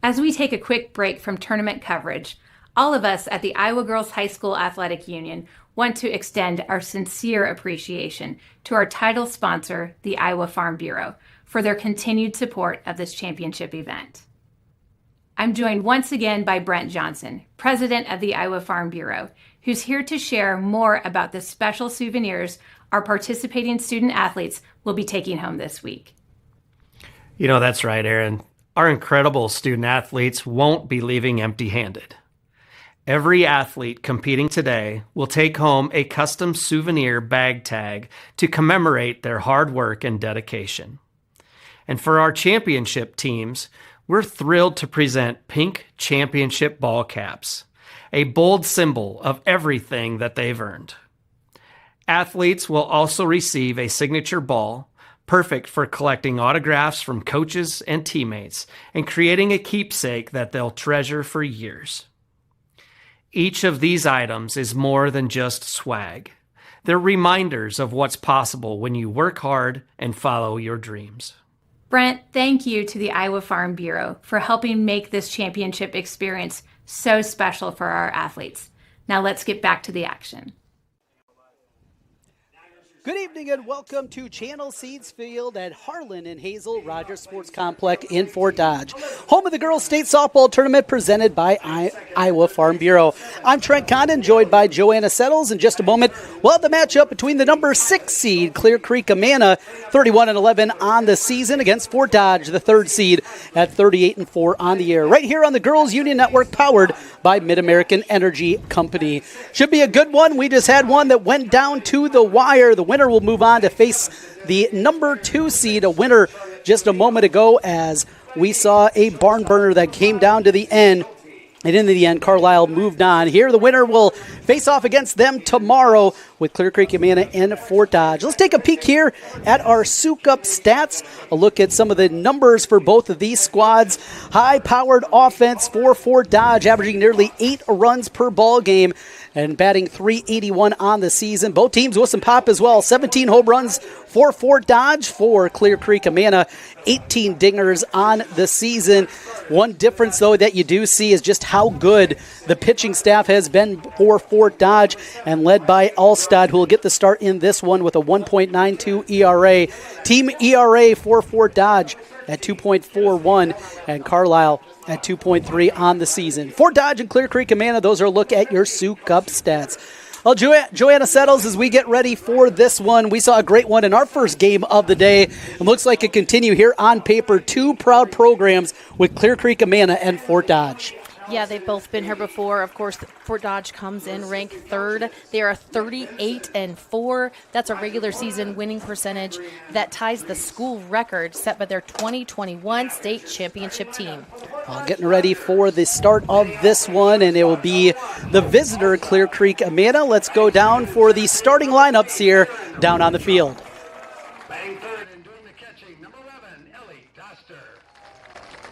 As we take a quick break from tournament coverage, all of us at the Iowa Girls High School Athletic Union want to extend our sincere appreciation to our title sponsor, the Iowa Farm Bureau, for their continued support of this championship event. I'm joined once again by Brent Johnson, president of the Iowa Farm Bureau, who's here to share more about the special souvenirs our participating student athletes will be taking home this week. You know, that's right, Erin. Our incredible student athletes won't be leaving empty-handed. Every athlete competing today will take home a custom souvenir bag tag to commemorate their hard work and dedication. And for our championship teams, we're thrilled to present pink championship ball caps, a bold symbol of everything that they've earned. Athletes will also receive a signature ball, perfect for collecting autographs from coaches and teammates and creating a keepsake that they'll treasure for years. Each of these items is more than just swag. They're reminders of what's possible when you work hard and follow your dreams. Brent, thank you to the Iowa Farm Bureau for helping make this championship experience so special for our athletes. Now let's get back to the action. Good evening and welcome to Channel Seeds Field at Harlan and Hazel Rogers Sports Complex in Fort Dodge, home of the Girls State Softball Tournament presented by Iowa Farm Bureau. I'm Trent Condon, joined by Joanna Settles. In just a moment, we'll have the matchup between the number 6 seed, Clear Creek Amana, 31-11 on the season, against Fort Dodge, the 3rd seed, at 38-4 on the year. Right here on the Girls Union Network, powered by Mid-American Energy Company. Should be a good one. We just had one that went down to the wire. The winner will move on to face the number 2 seed, a winner just a moment ago, as we saw a barn burner that came down to the end. And in the end, Carlisle moved on. Here, the winner will face off against them tomorrow with Clear Creek Amana and Fort Dodge. Let's take a peek here at our Souk Up stats. A look at some of the numbers for both of these squads. High-powered offense for Fort Dodge, averaging nearly 8 runs per ball game and batting .381 on the season. Both teams with some pop as well. 17 home runs for Fort Dodge. For Clear Creek Amana, 18 dingers on the season. One difference, though, that you do see is just how good the pitching staff has been for Fort Dodge, and led by Alstad, who will get the start in this one with a 1.92 ERA. Team ERA for Fort Dodge at 2.41, and Carlisle at 2.3 on the season. Fort Dodge and Clear Creek Amana, those are a look at your Souk Up stats. Well, Joanna Settles, as we get ready for this one, we saw a great one in our first game of the day. It looks like it continue here on paper. 2 proud programs with Clear Creek Amana and Fort Dodge. Yeah, they've both been here before. Of course, Fort Dodge comes in ranked 3rd. They are 38-4. That's a regular season winning percentage that ties the school record set by their 2021 state championship team. Getting ready for the start of this one, and it will be the visitor, Clear Creek Amana. Let's go down for the starting lineups here down on the field.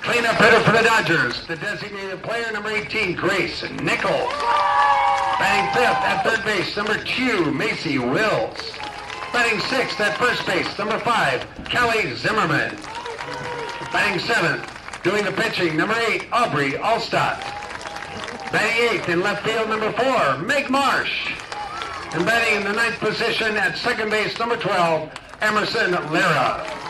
Cleanup hitter for the Dodgers, the designated player, number 18, Grace Nichols. Batting 5th at third base, number 2, Macy Wills. Batting 6th at first base, number 5, Kelly Zimmerman. Batting 7th, doing the pitching, number 8, Aubrey Allstott. Batting 8th in left field, number 4, Meg Marsh. And batting in the 9th position at second base, number 12, Emerson Lara.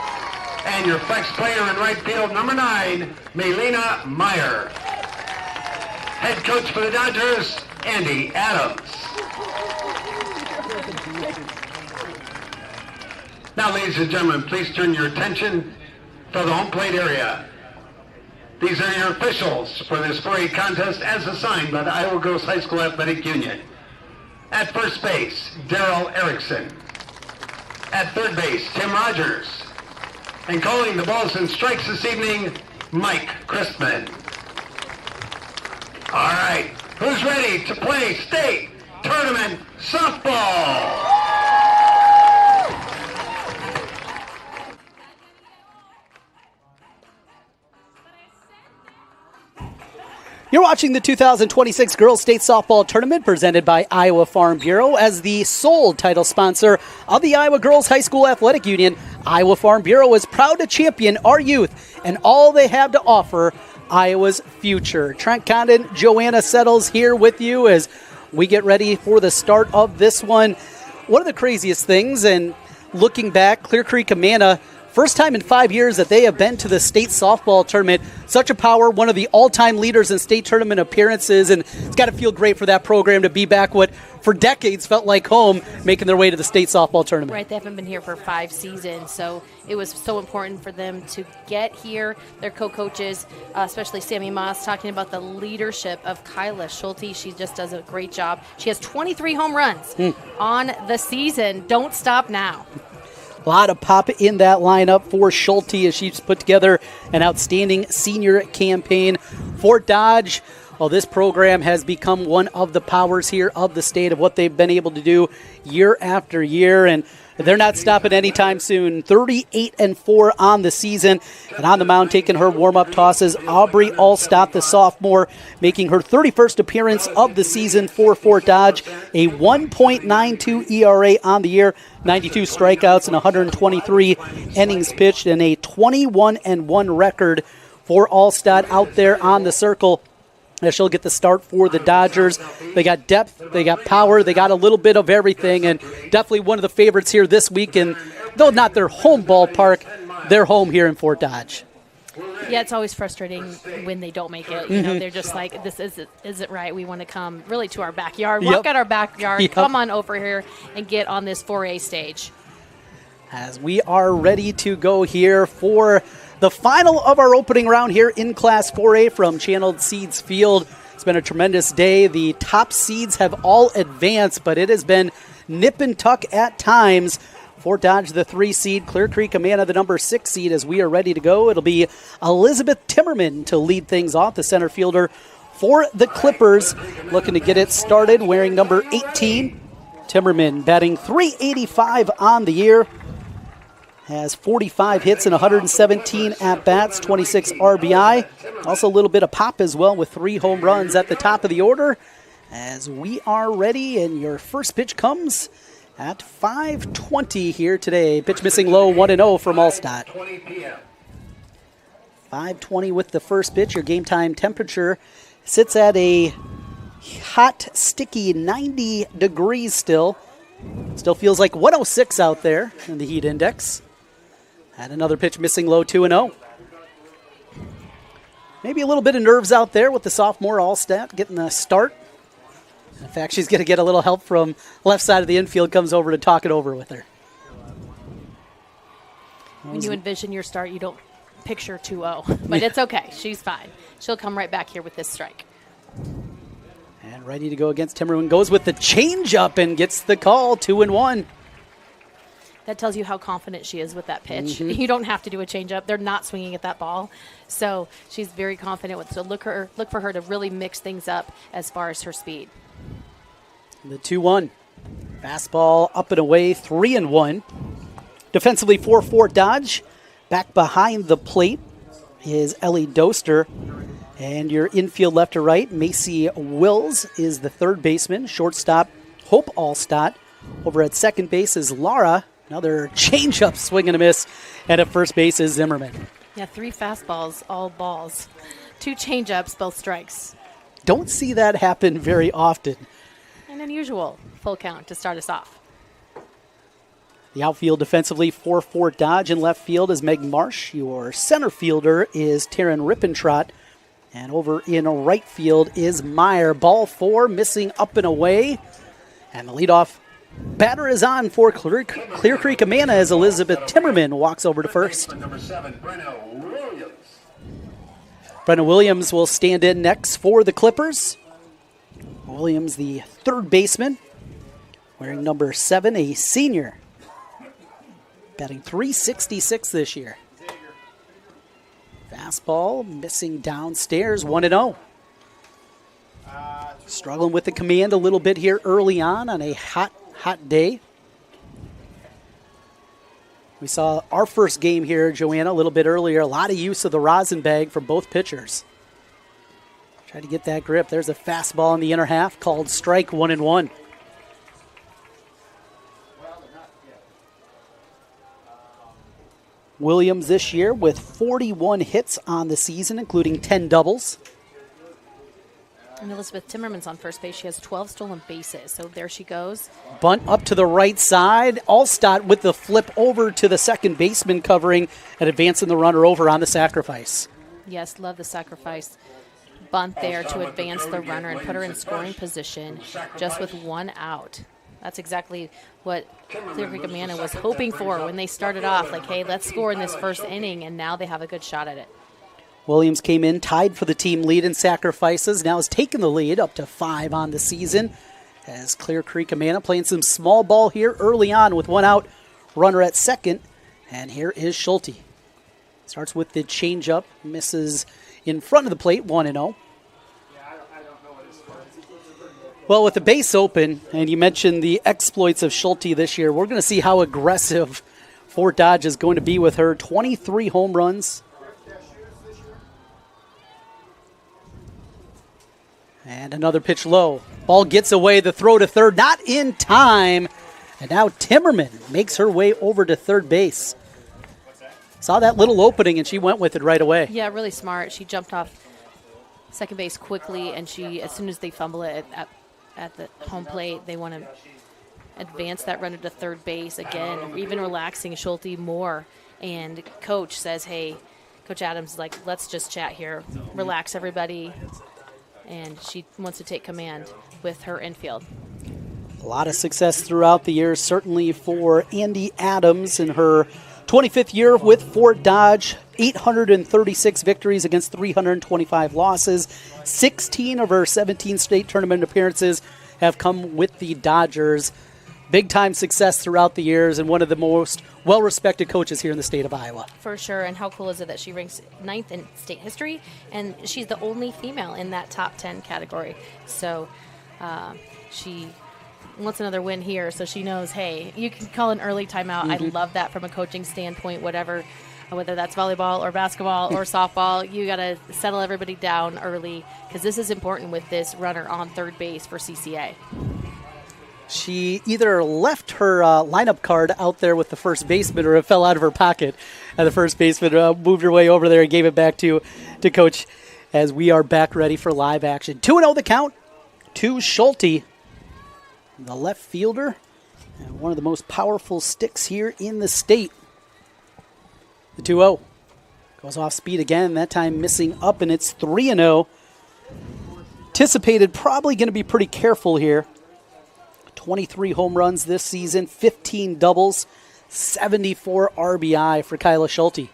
And your flex player in right field, number 9, Melina Meyer. Head coach for the Dodgers, Andy Adams. Now, ladies and gentlemen, please turn your attention to the home plate area. These are your officials for this 4A contest as assigned by the Iowa Girls High School Athletic Union. At first base, Darrell Erickson. At third base, Tim Rogers. And calling the balls and strikes this evening, Mike Christman. All right, who's ready to play state tournament softball? You're watching the 2026 Girls State Softball Tournament presented by Iowa Farm Bureau. As the sole title sponsor of the Iowa Girls High School Athletic Union, Iowa Farm Bureau is proud to champion our youth and all they have to offer Iowa's future. Trent Condon, Joanna Settles here with you as we get ready for the start of this one. One of the craziest things, and looking back, Clear Creek Amana, first time in 5 years that they have been to the state softball tournament. Such a power, one of the all-time leaders in state tournament appearances, and it's got to feel great for that program to be back what for decades felt like home, making their way to the state softball tournament. Right, they haven't been here for 5 seasons, so it was so important for them to get here. Their co-coaches, especially Sammy Moss, talking about the leadership of Kyla Schulte. She just does a great job. She has 23 home runs on the season. Don't stop now. A lot of pop in that lineup for Schulte as she's put together an outstanding senior campaign. Fort Dodge, well, this program has become one of the powers here of the state of what they've been able to do year after year, and they're not stopping anytime soon. 38-4 on the season, and on the mound taking her warm-up tosses, Aubrey Allstott, the sophomore, making her 31st appearance of the season for Fort Dodge, a 1.92 ERA on the year, 92 strikeouts and 123 innings pitched, and a 21-1 record for Allstott out there on the circle. She'll get the start for the Dodgers. They got depth, they got power, they got a little bit of everything, and definitely one of the favorites here this week. And though not their home ballpark, they're home here in Fort Dodge. Yeah, it's always frustrating when they don't make it. You know, they're just like, this isn't right. We want to come really to our backyard, walk out our backyard, come on over here and get on this 4A stage. As we are ready to go here for the final of our opening round here in Class 4A from Channeled Seeds Field. It's been a tremendous day. The top seeds have all advanced, but it has been nip and tuck at times. Fort Dodge, the 3 seed, Clear Creek Amana, the number 6 seed. As we are ready to go, it'll be Elizabeth Timmerman to lead things off, the center fielder for the Clippers, looking to get it started, wearing number 18. Timmerman batting .385 on the year. Has 45 hits and 117 at-bats, 26 RBI. Also a little bit of pop as well with 3 home runs at the top of the order. As we are ready, and your first pitch comes at 5:20 here today. Pitch missing low, 1-0 from Allstott. 5:20 with the first pitch. Your game time temperature sits at a hot, sticky 90 degrees still. Still feels like 106 out there in the heat index. Had another pitch missing low, 2-0. Maybe a little bit of nerves out there with the sophomore Allstott getting the start. In fact, she's going to get a little help from left side of the infield, comes over to talk it over with her. When you envision your start, you don't picture 2-0, but it's okay. She's fine. She'll come right back here with this strike. And ready to go against Timmerman. Goes with the changeup and gets the call, 2-1. That tells you how confident she is with that pitch. You don't have to do a changeup. They're not swinging at that ball. So she's very confident with. So look for her to really mix things up as far as her speed. The 2-1. Fastball up and away, 3-1. Defensively for Fort Dodge. Back behind the plate is Ellie Doster. And your infield left to right, Macy Wills is the third baseman. Shortstop, Hope Allstott. Over at second base is Laura. Another changeup swing and a miss. And at first base is Zimmerman. Yeah, 3 fastballs, all balls. 2 changeups, both strikes. Don't see that happen very often. An unusual full count to start us off. The outfield defensively for Fort Dodge. In left field is Meg Marsh. Your center fielder is Taryn Rippentrott. And over in right field is Meyer. Ball 4, missing up and away. And the leadoff batter is on for Clear Creek Amana as Elizabeth Timmerman walks over to first. Number 7, Brenna Williams. Brenna Williams will stand in next for the Clippers. Williams, the third baseman, wearing number 7, a senior. Batting .366 this year. Fastball missing downstairs, 1-0. Struggling with the command a little bit here early on a hot day. We saw our first game here, Joanna, a little bit earlier. A lot of use of the rosin bag from both pitchers. Try to get that grip. There's a fastball in the inner half called strike, 1-1. Williams this year with 41 hits on the season, including 10 doubles. And Elizabeth Timmerman's on first base. She has 12 stolen bases. So there she goes. Bunt up to the right side. Allstott with the flip over to the second baseman covering and advancing the runner over on the sacrifice. Yes, love the sacrifice bunt there to advance the runner and put her in scoring position just with one out. That's exactly what Clear Creek Amana was hoping for when they started off. Like, hey, let's score in this first inning, and now they have a good shot at it. Williams came in, tied for the team lead in sacrifices, now has taken the lead up to 5 on the season. As Clear Creek Amana playing some small ball here early on with one out, runner at second. And here is Schulte. Starts with the changeup, misses in front of the plate, 1-0. Well, with the base open, and you mentioned the exploits of Schulte this year, we're going to see how aggressive Fort Dodge is going to be with her. 23 home runs. And another pitch low. Ball gets away, the throw to third, not in time. And now Timmerman makes her way over to third base. Saw that little opening, and she went with it right away. Yeah, really smart. She jumped off second base quickly, and she, as soon as they fumble it at the home plate, they want to advance that runner to third base. Again, even relaxing Schulte more. And Coach says, hey, Coach Adams is like, let's just chat here. Relax, everybody. And she wants to take command with her infield. A lot of success throughout the year, certainly for Andy Adams in her 25th year with Fort Dodge. 836 victories against 325 losses. 16 of her 17 state tournament appearances have come with the Dodgers. Big-time success throughout the years and one of the most well-respected coaches here in the state of Iowa. For sure, and how cool is it that she ranks 9th in state history, and she's the only female in that top 10 category. So she wants another win here, so she knows, hey, you can call an early timeout. I love that from a coaching standpoint, whether that's volleyball or basketball or softball. You got to settle everybody down early because this is important with this runner on third base for CCA. She either left her lineup card out there with the first baseman or it fell out of her pocket. And the first baseman moved her way over there and gave it back to Coach as we are back ready for live action. 2-0 the count to Schulte, the left fielder, and one of the most powerful sticks here in the state. The 2-0 goes off speed again, that time missing up, and it's 3-0. Anticipated probably going to be pretty careful here. 23 home runs this season, 15 doubles, 74 RBI for Kyla Schulte.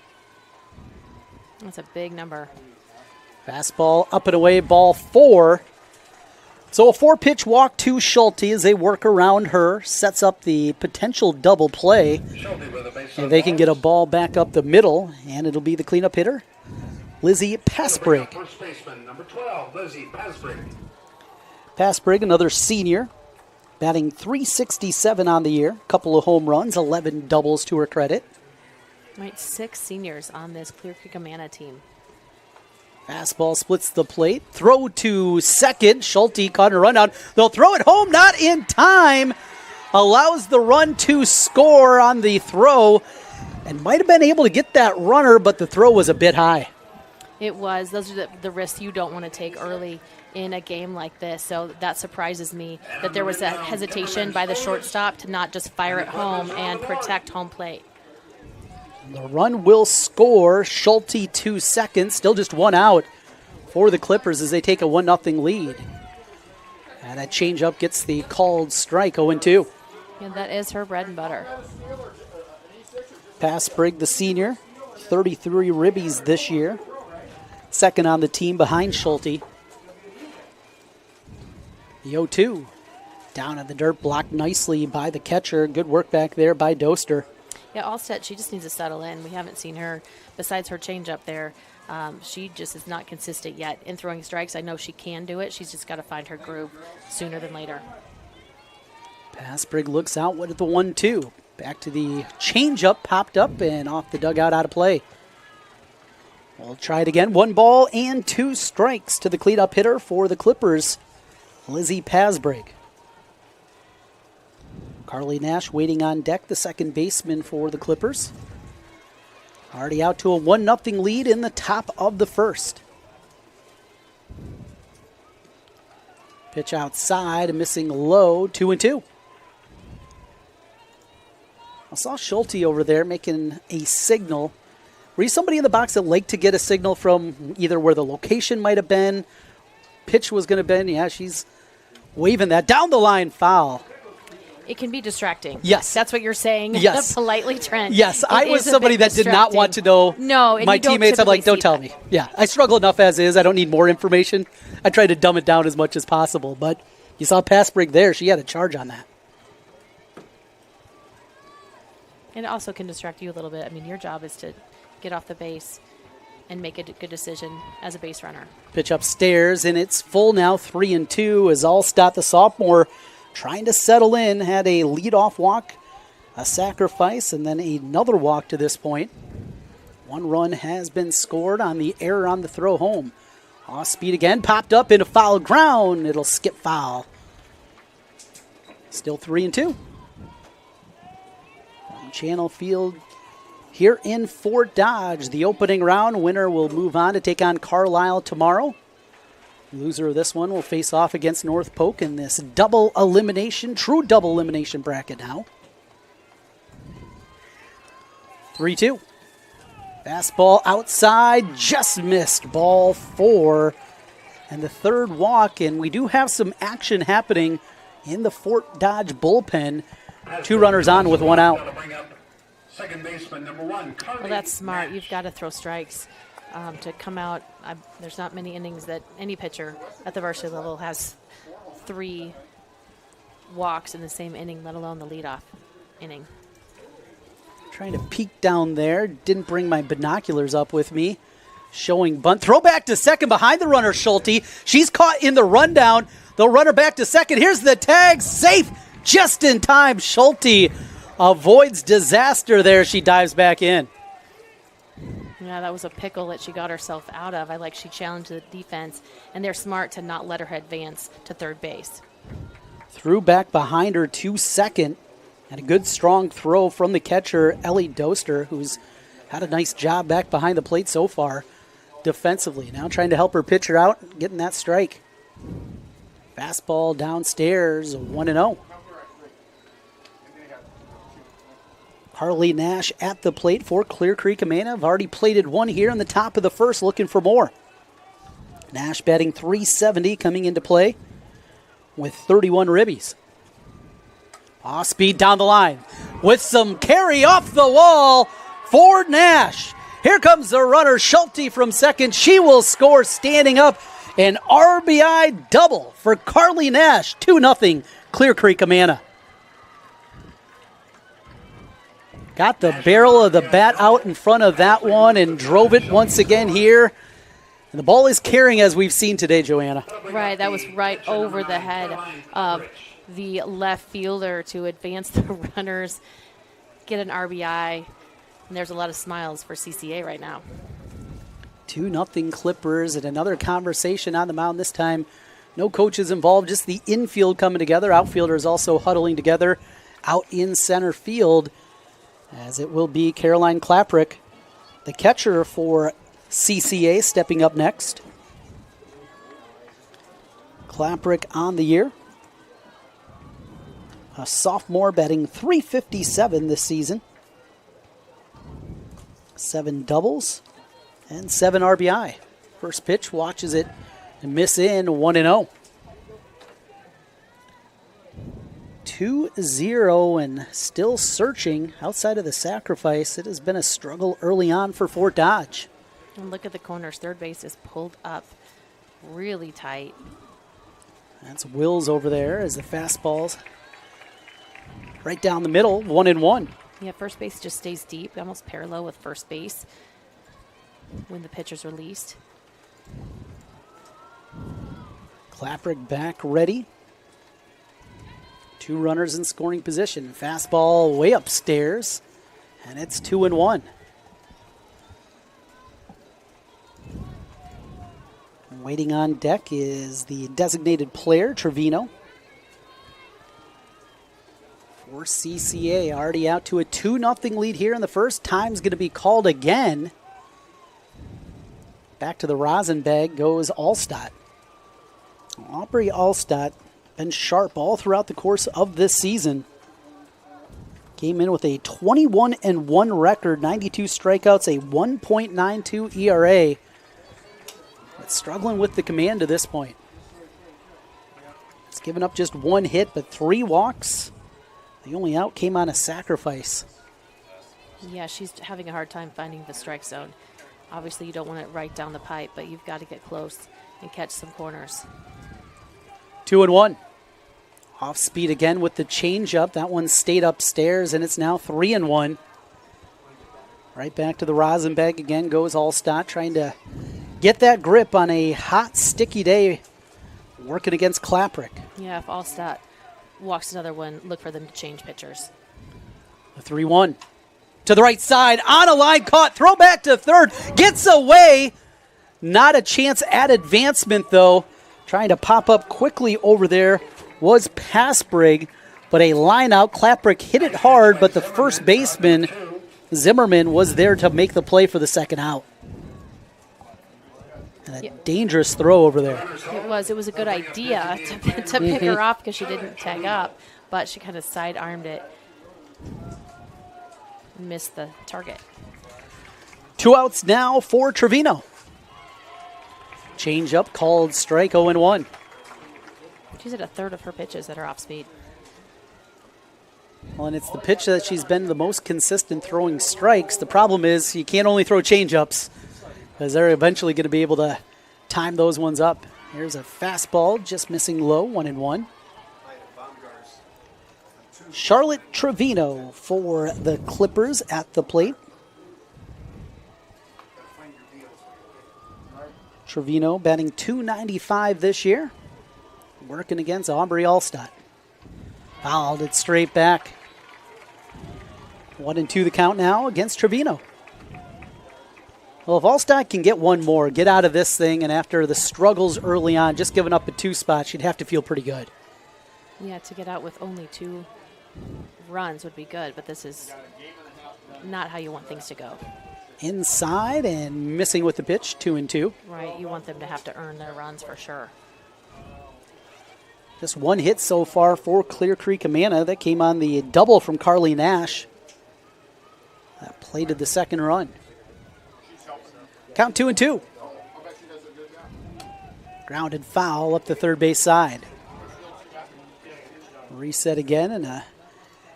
That's a big number. Fastball up and away, ball 4. So a 4-pitch walk to Schulte as they work around her, sets up the potential double play. And they can get a ball back up the middle, and it'll be the cleanup hitter, Lizzie Passbrigg. First baseman, number 12, Lizzie Passbrigg. Passbrigg, another senior, batting .367 on the year. Couple of home runs, 11 doubles to her credit. Right, 6 seniors on this Clear Creek Amana team. Fastball splits the plate. Throw to second. Schulte caught a run out. They'll throw it home, not in time. Allows the run to score on the throw. And might have been able to get that runner, but the throw was a bit high. It was. Those are the risks you don't want to take early in a game like this. So that surprises me that there was a hesitation by the shortstop to not just fire it home and protect home plate. The run will score. Schulte 2 seconds. Still just 1 out for the Clippers as they take a 1-0 lead. And that changeup gets the called strike, 0-2. Yeah, that is her bread and butter. Passbrigg, the senior, 33 ribbies this year. Second on the team behind Schulte. The 0-2. Down in the dirt, blocked nicely by the catcher. Good work back there by Doster. Yeah, Allstott, she just needs to settle in. We haven't seen her, besides her changeup there, she just is not consistent yet in throwing strikes. I know she can do it. She's just got to find her groove sooner than later. Passbrigg looks out with the 1-2. Back to the changeup, popped up and off the dugout, out of play. We'll try it again. 1 ball and 2 strikes to the cleanup hitter for the Clippers, Lizzie Passbrigg. Carly Nash waiting on deck, the second baseman for the Clippers. Already out to a 1-0 lead in the top of the first. Pitch outside, missing low, 2-2. I saw Schulte over there making a signal. Were you somebody in the box that liked to get a signal from either where the location might have been, pitch was going to be? Yeah, she's waving that. Down the line, foul. It can be distracting. Yes. That's what you're saying. Yes. Politely, Trent. Yes, It I was is a somebody bit that did not want to know No, and my you don't teammates. I'm like, typically don't see tell that. me. Yeah, I struggle enough as is. I don't need more information. I try to dumb it down as much as possible. But you saw pass break there. She had a charge on that. And it also can distract you a little bit. I mean, your job is to get off the base and make a good decision as a base runner. Pitch upstairs, and it's full now, 3-2, as Allstott, the sophomore, trying to settle in, had a leadoff walk, a sacrifice, and then another walk to this point. One run has been scored on the error on the throw home. Off speed again, popped up into foul ground. It'll skip foul. Still 3-2. Channel Field here in Fort Dodge. The opening round winner will move on to take on Carlisle tomorrow. Loser of this one will face off against North Polk in this double elimination, true double elimination bracket now. 3-2. Fastball outside, just missed. Ball 4. And the third walk, and we do have some action happening in the Fort Dodge bullpen. 2 runners on with 1 out. Second baseman, number 1, Carly. Well, that's smart. You've got to throw strikes to come out. There's not many innings that any pitcher at the varsity level has 3 walks in the same inning, let alone the leadoff inning. Trying to peek down there. Didn't bring my binoculars up with me. Showing bunt. Throw back to second behind the runner, Schulte. She's caught in the rundown. They'll run her back to second. Here's the tag. Safe. Just in time. Schulte avoids disaster there. She dives back in. Yeah, that was a pickle that she got herself out of. I like she challenged the defense, and they're smart to not let her advance to third base. Threw back behind her to second. And a good strong throw from the catcher, Ellie Doster, who's had a nice job back behind the plate so far defensively. Now trying to help her pitcher out, getting that strike. Fastball downstairs, 1-0. Harley Nash at the plate for Clear Creek Amana. Have already plated 1 here in the top of the first, looking for more. Nash batting .370 coming into play with 31 ribbies. Off speed down the line with some carry off the wall for Nash. Here comes the runner, Schulte from second. She will score standing up. An RBI double for Carly Nash. 2-0 Clear Creek Amana. Got the barrel of the bat out in front of that one and drove it once again here. And the ball is carrying as we've seen today, Joanna. Right, that was right over the head of the left fielder to advance the runners, get an RBI, and there's a lot of smiles for CCA right now. 2-0 Clippers, and another conversation on the mound this time. No coaches involved, just the infield coming together. Outfielders also huddling together out in center field, as it will be Caroline Klaprick, the catcher for CCA, stepping up next. Klaprick on the year. A sophomore batting .357 this season. 7 doubles and 7 RBI. First pitch, watches it and miss in, 1-0. 2-0 and still searching outside of the sacrifice. It has been a struggle early on for Fort Dodge. And look at the corners. Third base is pulled up really tight. That's Wills over there as the fastballs right down the middle, 1-1. Yeah, first base just stays deep, almost parallel with first base when the pitcher's released. Klaprick back ready. 2 runners in scoring position. Fastball way upstairs, and it's 2-1. Waiting on deck is the designated player, Trevino. For CCA already out to a 2-0 lead here in the first. Time's going to be called again. Back to the Rosenbag goes Allstott. Aubrey Allstott been sharp all throughout the course of this season. Came in with a 21-1 record, 92 strikeouts, a 1.92 ERA. But struggling with the command to this point. It's given up just 1 hit, but 3 walks. The only out came on a sacrifice. Yeah, she's having a hard time finding the strike zone. Obviously, you don't want it right down the pipe, but you've got to get close and catch some corners. 2-1. Off speed again with the changeup. That one stayed upstairs, and it's now 3-1. Right back to the Rosenbag again goes Allstott, trying to get that grip on a hot, sticky day, working against Klaprick. Yeah, if Allstott walks another one, look for them to change pitchers. The 3-1. To the right side, on a line, caught, throw back to third, gets away. Not a chance at advancement, though. Trying to pop up quickly over there was Passbrigg, but a line out. Klaprick hit it hard, but the first baseman, Zimmerman, was there to make the play for the second out. And a dangerous throw over there. It was a good idea to pick her off because she didn't tag up, but she kind of side-armed it. Missed the target. 2 outs now for Trevino. Change up called strike, 0-1. She's at a third of her pitches that are off speed. Well, and it's the pitch that she's been the most consistent throwing strikes. The problem is you can't only throw change-ups because they're eventually going to be able to time those ones up. Here's a fastball just missing low, 1-1. Charlotte Trevino for the Clippers at the plate. Trevino batting .295 this year. Working against Aubrey Allstott. Fouled it straight back. 1-2 the count now against Trevino. Well, if Allstott can get one more, get out of this thing, and after the struggles early on, just giving up a 2 spot, she'd have to feel pretty good. Yeah, to get out with only 2 runs would be good, but this is not how you want things to go. Inside and missing with the pitch, 2-2. Right, you want them to have to earn their runs for sure. Just 1 hit so far for Clear Creek Amana. That came on the double from Carly Nash. That plated the second run. Count 2-2. Grounded foul up the third base side. Reset again, and a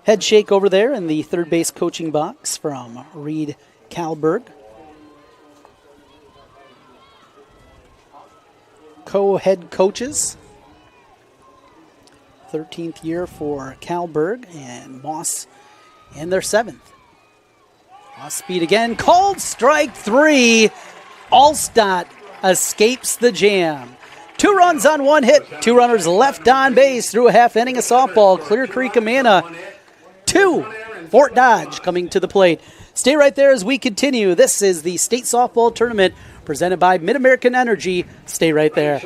head shake over there in the third base coaching box from Reed Kalberg. Co-head coaches. 13th year for Kalberg and Moss in their 7th. Off speed again, called strike 3. Allstott escapes the jam. 2 runs on 1 hit, 2 runners left on base through a half inning of softball. Clear Creek Amana 2, Fort Dodge coming to the plate. Stay right there as we continue. This is the state softball tournament presented by Mid-American Energy. Stay right there.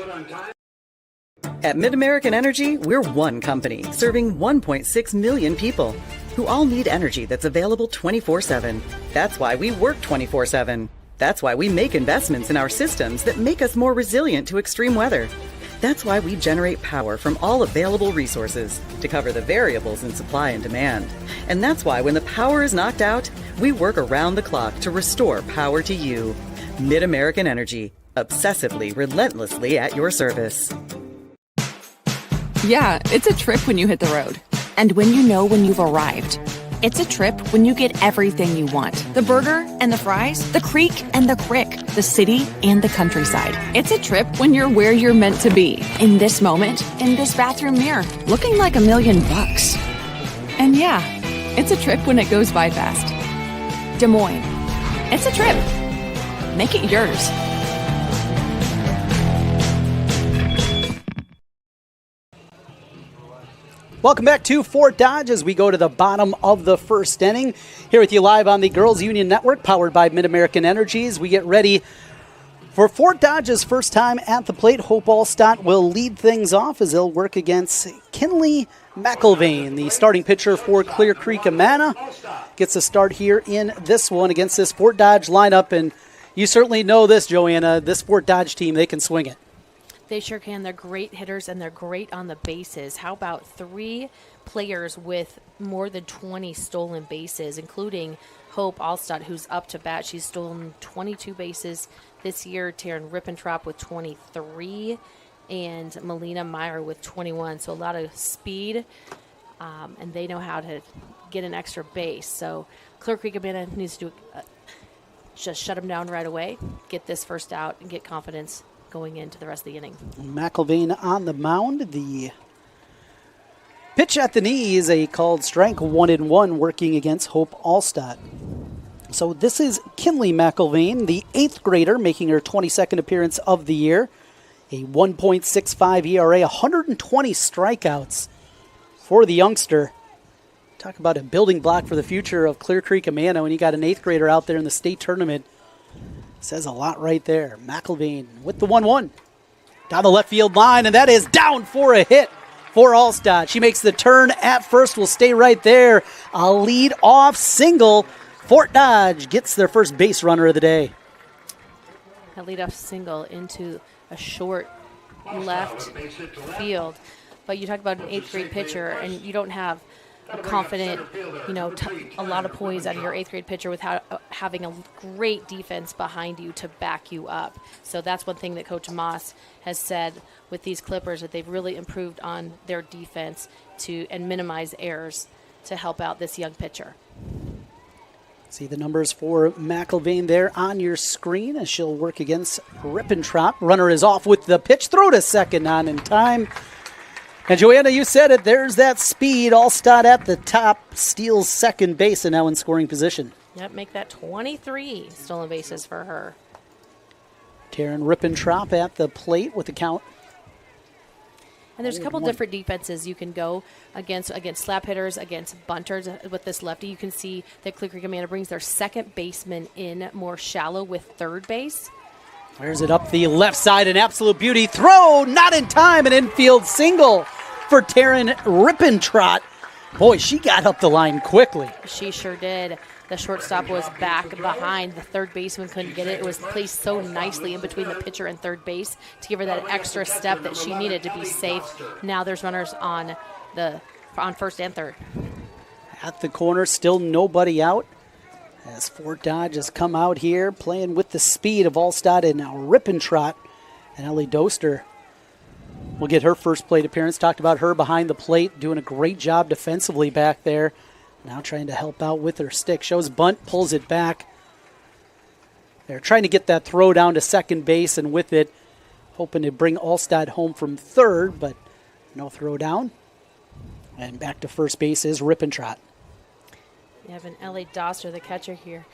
At Mid-American Energy, we're one company serving 1.6 million people who all need energy that's available 24/7. That's why we work 24/7. That's why we make investments in our systems that make us more resilient to extreme weather. That's why we generate power from all available resources to cover the variables in supply and demand. And that's why when the power is knocked out, we work around the clock to restore power to you. Mid-American Energy, obsessively, relentlessly at your service. Yeah, it's a trip when you hit the road. And when you know when you've arrived. It's a trip when you get everything you want. The burger and the fries, the creek and the crick, the city and the countryside. It's a trip when you're where you're meant to be. In this moment, in this bathroom mirror, looking like $1 million. And yeah, it's a trip when it goes by fast. Des Moines. It's a trip. Make it yours. Welcome back to Fort Dodge as we go to the bottom of the first inning. Here with you live on the Girls Union Network, powered by Mid-American Energies. We get ready For Fort Dodge's first time at the plate, Hope Allstott will lead things off as they'll work against Kinley McIlvain, the starting pitcher for Clear Creek Amana. Gets a start here in this one against this Fort Dodge lineup, and you certainly know this, Joanna, this Fort Dodge team, they can swing it. They sure can. They're great hitters, and they're great on the bases. How about 3 players with more than 20 stolen bases, including Hope Allstott, who's up to bat. She's stolen 22 bases this year. Taryn Rippentrop with 23, and Melina Meyer with 21. So a lot of speed, and they know how to get an extra base. So Clear Creek Amana needs to just shut them down right away, get this first out, and get confidence going into the rest of the inning. McIlvain on the mound. The pitch at the knee is a called strike, 1-1, working against Hope Allstott. So this is Kinley McIlvain, the 8th grader, making her 22nd appearance of the year. A 1.65 ERA, 120 strikeouts for the youngster. Talk about a building block for the future of Clear Creek Amana when you got an 8th grader out there in the state tournament. Says a lot right there. McIlvain with the 1-1. Down the left field line, and that is down for a hit for Allstott. She makes the turn at first, will stay right there. A lead-off single. Fort Dodge gets their first base runner of the day. A lead-off single into a short left field. But you talk about an 8th grade pitcher, and you don't have a confident, a lot of poise out of your 8th grade pitcher without having a great defense behind you to back you up. So that's one thing that Coach Moss has said with these Clippers, that they've really improved on their defense and minimize errors to help out this young pitcher. See the numbers for McIlvain there on your screen as she'll work against Rippentrop. Runner is off with the pitch. Throw to second, not in time. And Joanna, you said it. There's that speed. Allstott at the top, steals second base and now in scoring position. Yep, make that 23 stolen bases for her. Taryn Rippentrop at the plate with the count. And there's a couple different defenses you can go against slap hitters, against bunters with this lefty. You can see that Clear Creek Amana brings their second baseman in more shallow with third base. Fires it up the left side, an absolute beauty. Throw, not in time, an infield single for Taryn Rippentrop. Boy, she got up the line quickly. She sure did. The shortstop was back behind. The third baseman couldn't get it. It was placed so nicely in between the pitcher and third base to give her that extra step that she needed to be safe. Now there's runners on first and third. At the corner, still nobody out. As Fort Dodge has come out here playing with the speed of Allstott and now Rippentrop. And Ellie Doster will get her first plate appearance. Talked about her behind the plate, doing a great job defensively back there. Now trying to help out with her stick. Shows bunt, pulls it back. They're trying to get that throw down to second base, and with it, hoping to bring Allstott home from third, but no throw down. And back to first base is Rippentrop. You have an Ellie Doster, the catcher here,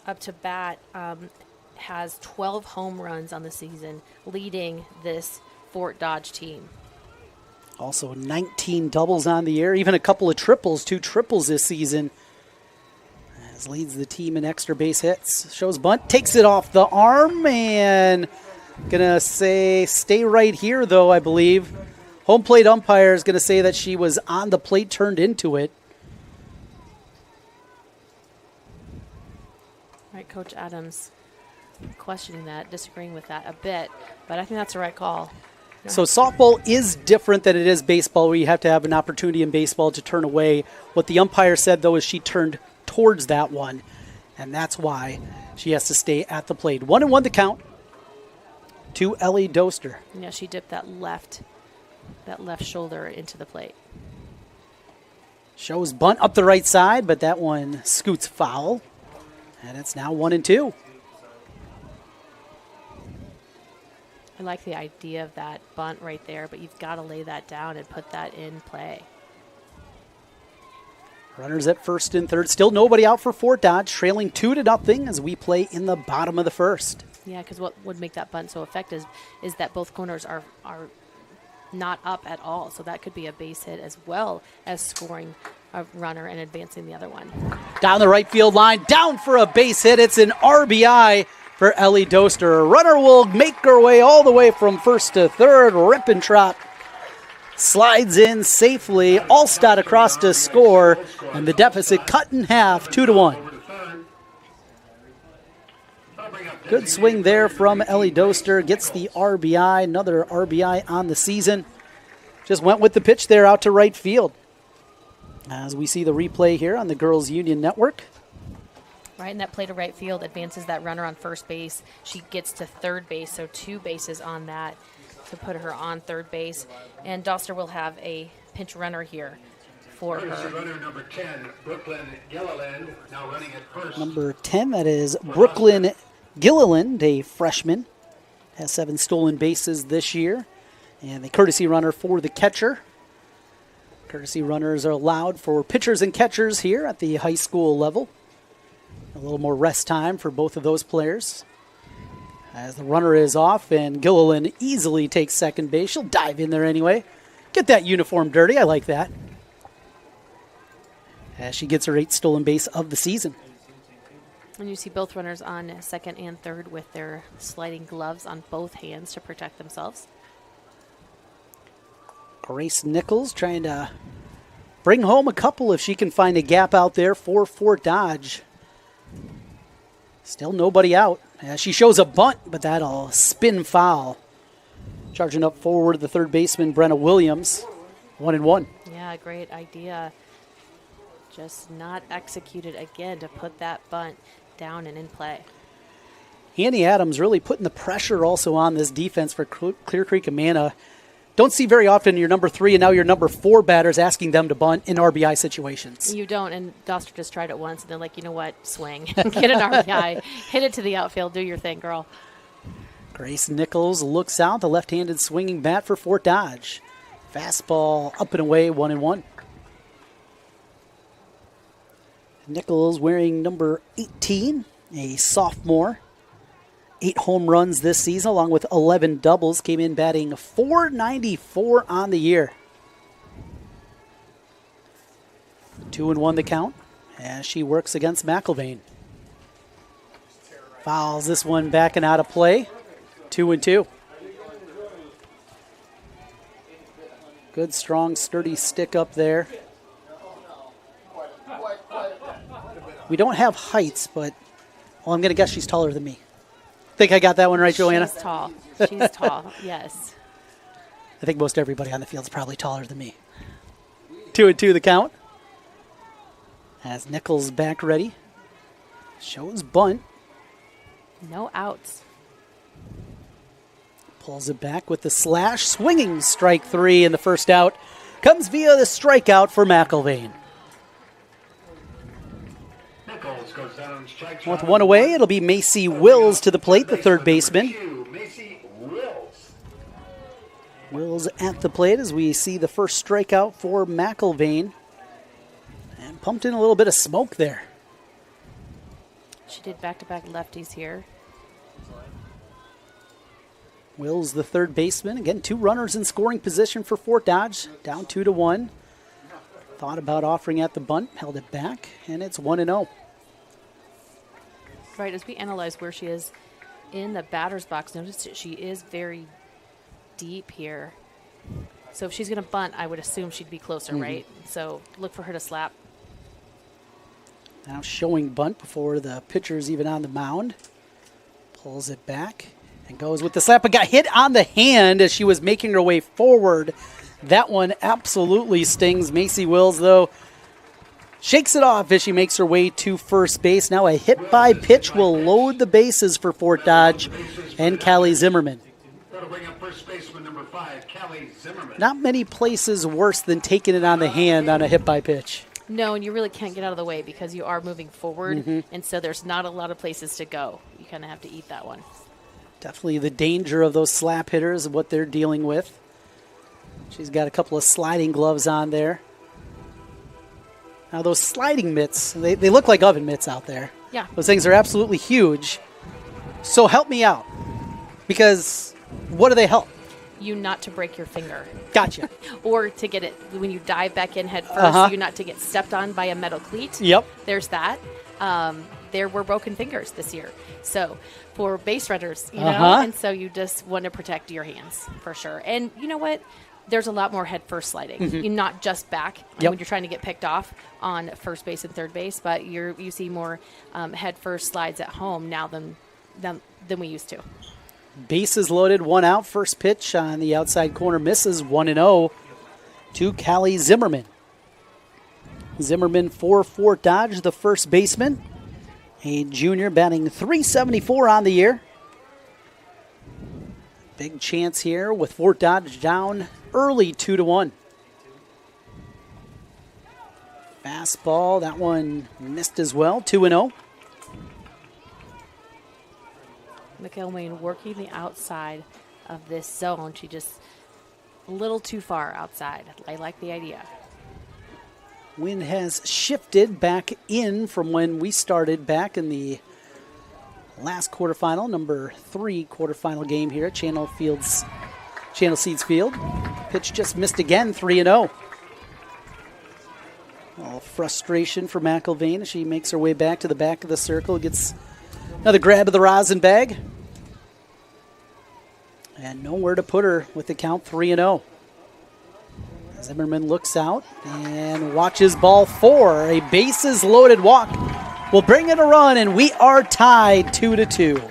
up to bat, has 12 home runs on the season, leading this Fort Dodge team. Also 19 doubles on the year, even a couple of triples, 2 triples this season. As leads the team in extra base hits. Shows bunt, takes it off the arm, and gonna say stay right here though, I believe. Home plate umpire is gonna say that she was on the plate, turned into it. All right, Coach Adams questioning that, disagreeing with that a bit, but I think that's the right call. So softball is different than it is baseball, where you have to have an opportunity in baseball to turn away. What the umpire said, though, is she turned towards that one, and that's why she has to stay at the plate. 1-1 the count to Ellie Doster. Yeah, she dipped that left shoulder into the plate. Shows bunt up the right side, but that one scoots foul, and it's now 1-2. I like the idea of that bunt right there, but you've got to lay that down and put that in play. Runners at first and third. Still nobody out for Fort Dodge, trailing 2-0 as we play in the bottom of the first. Yeah, because what would make that bunt so effective is that both corners are not up at all. So that could be a base hit as well as scoring a runner and advancing the other one. Down the right field line, down for a base hit. It's an RBI for Ellie Doster. Runner will make her way all the way from first to third. Rippentrop slides in safely. Allstott across to score, and the deficit cut in half, 2-1. Good swing there from Ellie Doster. Gets the RBI, another RBI on the season. Just went with the pitch there out to right field. As we see the replay here on the Girls Union Network. Right, and that play to right field advances that runner on first base. She gets to third base, so 2 bases on that to put her on third base. And Doster will have a pinch runner here for her. Runner number 10, Brooklyn Gilliland, now running at first. Number 10, that is Brooklyn Gilliland, a freshman. Has 7 stolen bases this year. And the courtesy runner for the catcher. Courtesy runners are allowed for pitchers and catchers here at the high school level. A little more rest time for both of those players. As the runner is off and Gilliland easily takes second base. She'll dive in there anyway. Get that uniform dirty. I like that. As she gets her 8th stolen base of the season. And you see both runners on second and third with their sliding gloves on both hands to protect themselves. Grace Nichols trying to bring home a couple if she can find a gap out there for Fort Dodge. Still nobody out. She shows a bunt, but that'll spin foul. Charging up forward, the third baseman, Brenna Williams. 1-1. Yeah, great idea. Just not executed again to put that bunt down and in play. Annie Adams really putting the pressure also on this defense for Clear Creek Amana. Don't see very often your number 3 and now your number 4 batters asking them to bunt in RBI situations. You don't, and Doster just tried it once, and they're like, you know what, swing. Get an RBI. Hit it to the outfield. Do your thing, girl. Grace Nichols looks out, the left-handed swinging bat for Fort Dodge. Fastball up and away, 1-1. Nichols wearing number 18, a sophomore. 8 home runs this season, along with 11 doubles. Came in batting .494 on the year. 2-1 the count as she works against McIlvain. Fouls this one back and out of play. 2-2. Good, strong, sturdy stick up there. We don't have heights, but well, I'm going to guess she's taller than me. Think I got that one right, Joanna? She's tall. She's tall, yes. I think most everybody on the field is probably taller than me. 2-2 the count. As Nichols back ready. Shows bunt. No outs. Pulls it back with the slash. Swinging strike 3 in the first out. Comes via the strikeout for McIlvain. With one away, it'll be Macy Wills to the plate, the third baseman. Wills at the plate as we see the first strikeout for McIlvain. And pumped in a little bit of smoke there. She did back-to-back lefties here. Wills, the third baseman. Again, 2 runners in scoring position for Fort Dodge. Down 2-1. Thought about offering at the bunt, held it back, and it's 1-0. Right, as we analyze where she is in the batter's box, notice that she is very deep here. So if she's going to bunt, I would assume she'd be closer, right? So look for her to slap. Now showing bunt before the pitcher's even on the mound. Pulls it back and goes with the slap, but got hit on the hand as she was making her way forward. That one absolutely stings. Macy Wills, though, shakes it off as she makes her way to first base. Now a hit by pitch will load the bases for Fort Dodge and Callie Zimmerman. Not many places worse than taking it on the hand on a hit by pitch. No, and you really can't get out of the way because you are moving forward, and so there's not a lot of places to go. You kind of have to eat that one. Definitely the danger of those slap hitters and what they're dealing with. She's got a couple of sliding gloves on there. Now those sliding mitts, they look like oven mitts out there. Yeah. Those things are absolutely huge. So help me out. Because what do they help? You not to break your finger. Gotcha. Or to get it, when you dive back in head first, you not to get stepped on by a metal cleat. Yep. There's that. there were broken fingers this year. So for base runners, you know, and so you just want to protect your hands for sure. And you know what? There's a lot more head first sliding. You're not just back when you're trying to get picked off on first base and third base, but you see more head first slides at home now than we used to. Bases loaded, one out. First pitch on the outside corner misses, 1-0 to Callie Zimmerman. Zimmerman for Fort Dodge, the first baseman. A junior batting .374 on the year. Big chance here with Fort Dodge down early 2-1. Fastball, that one missed as well, 2-0. McElwain working the outside of this zone. She just a little too far outside. I like the idea. Wind has shifted back in from when we started back in the last quarterfinal, number 3 quarterfinal game here at Channel Seeds Field. Pitch just missed again, 3-0. All frustration for McElvain as she makes her way back to the back of the circle, gets another grab of the rosin bag. And nowhere to put her with the count 3-0. Zimmerman looks out and watches ball 4. A bases loaded walk will bring in a run, and we are tied 2-2.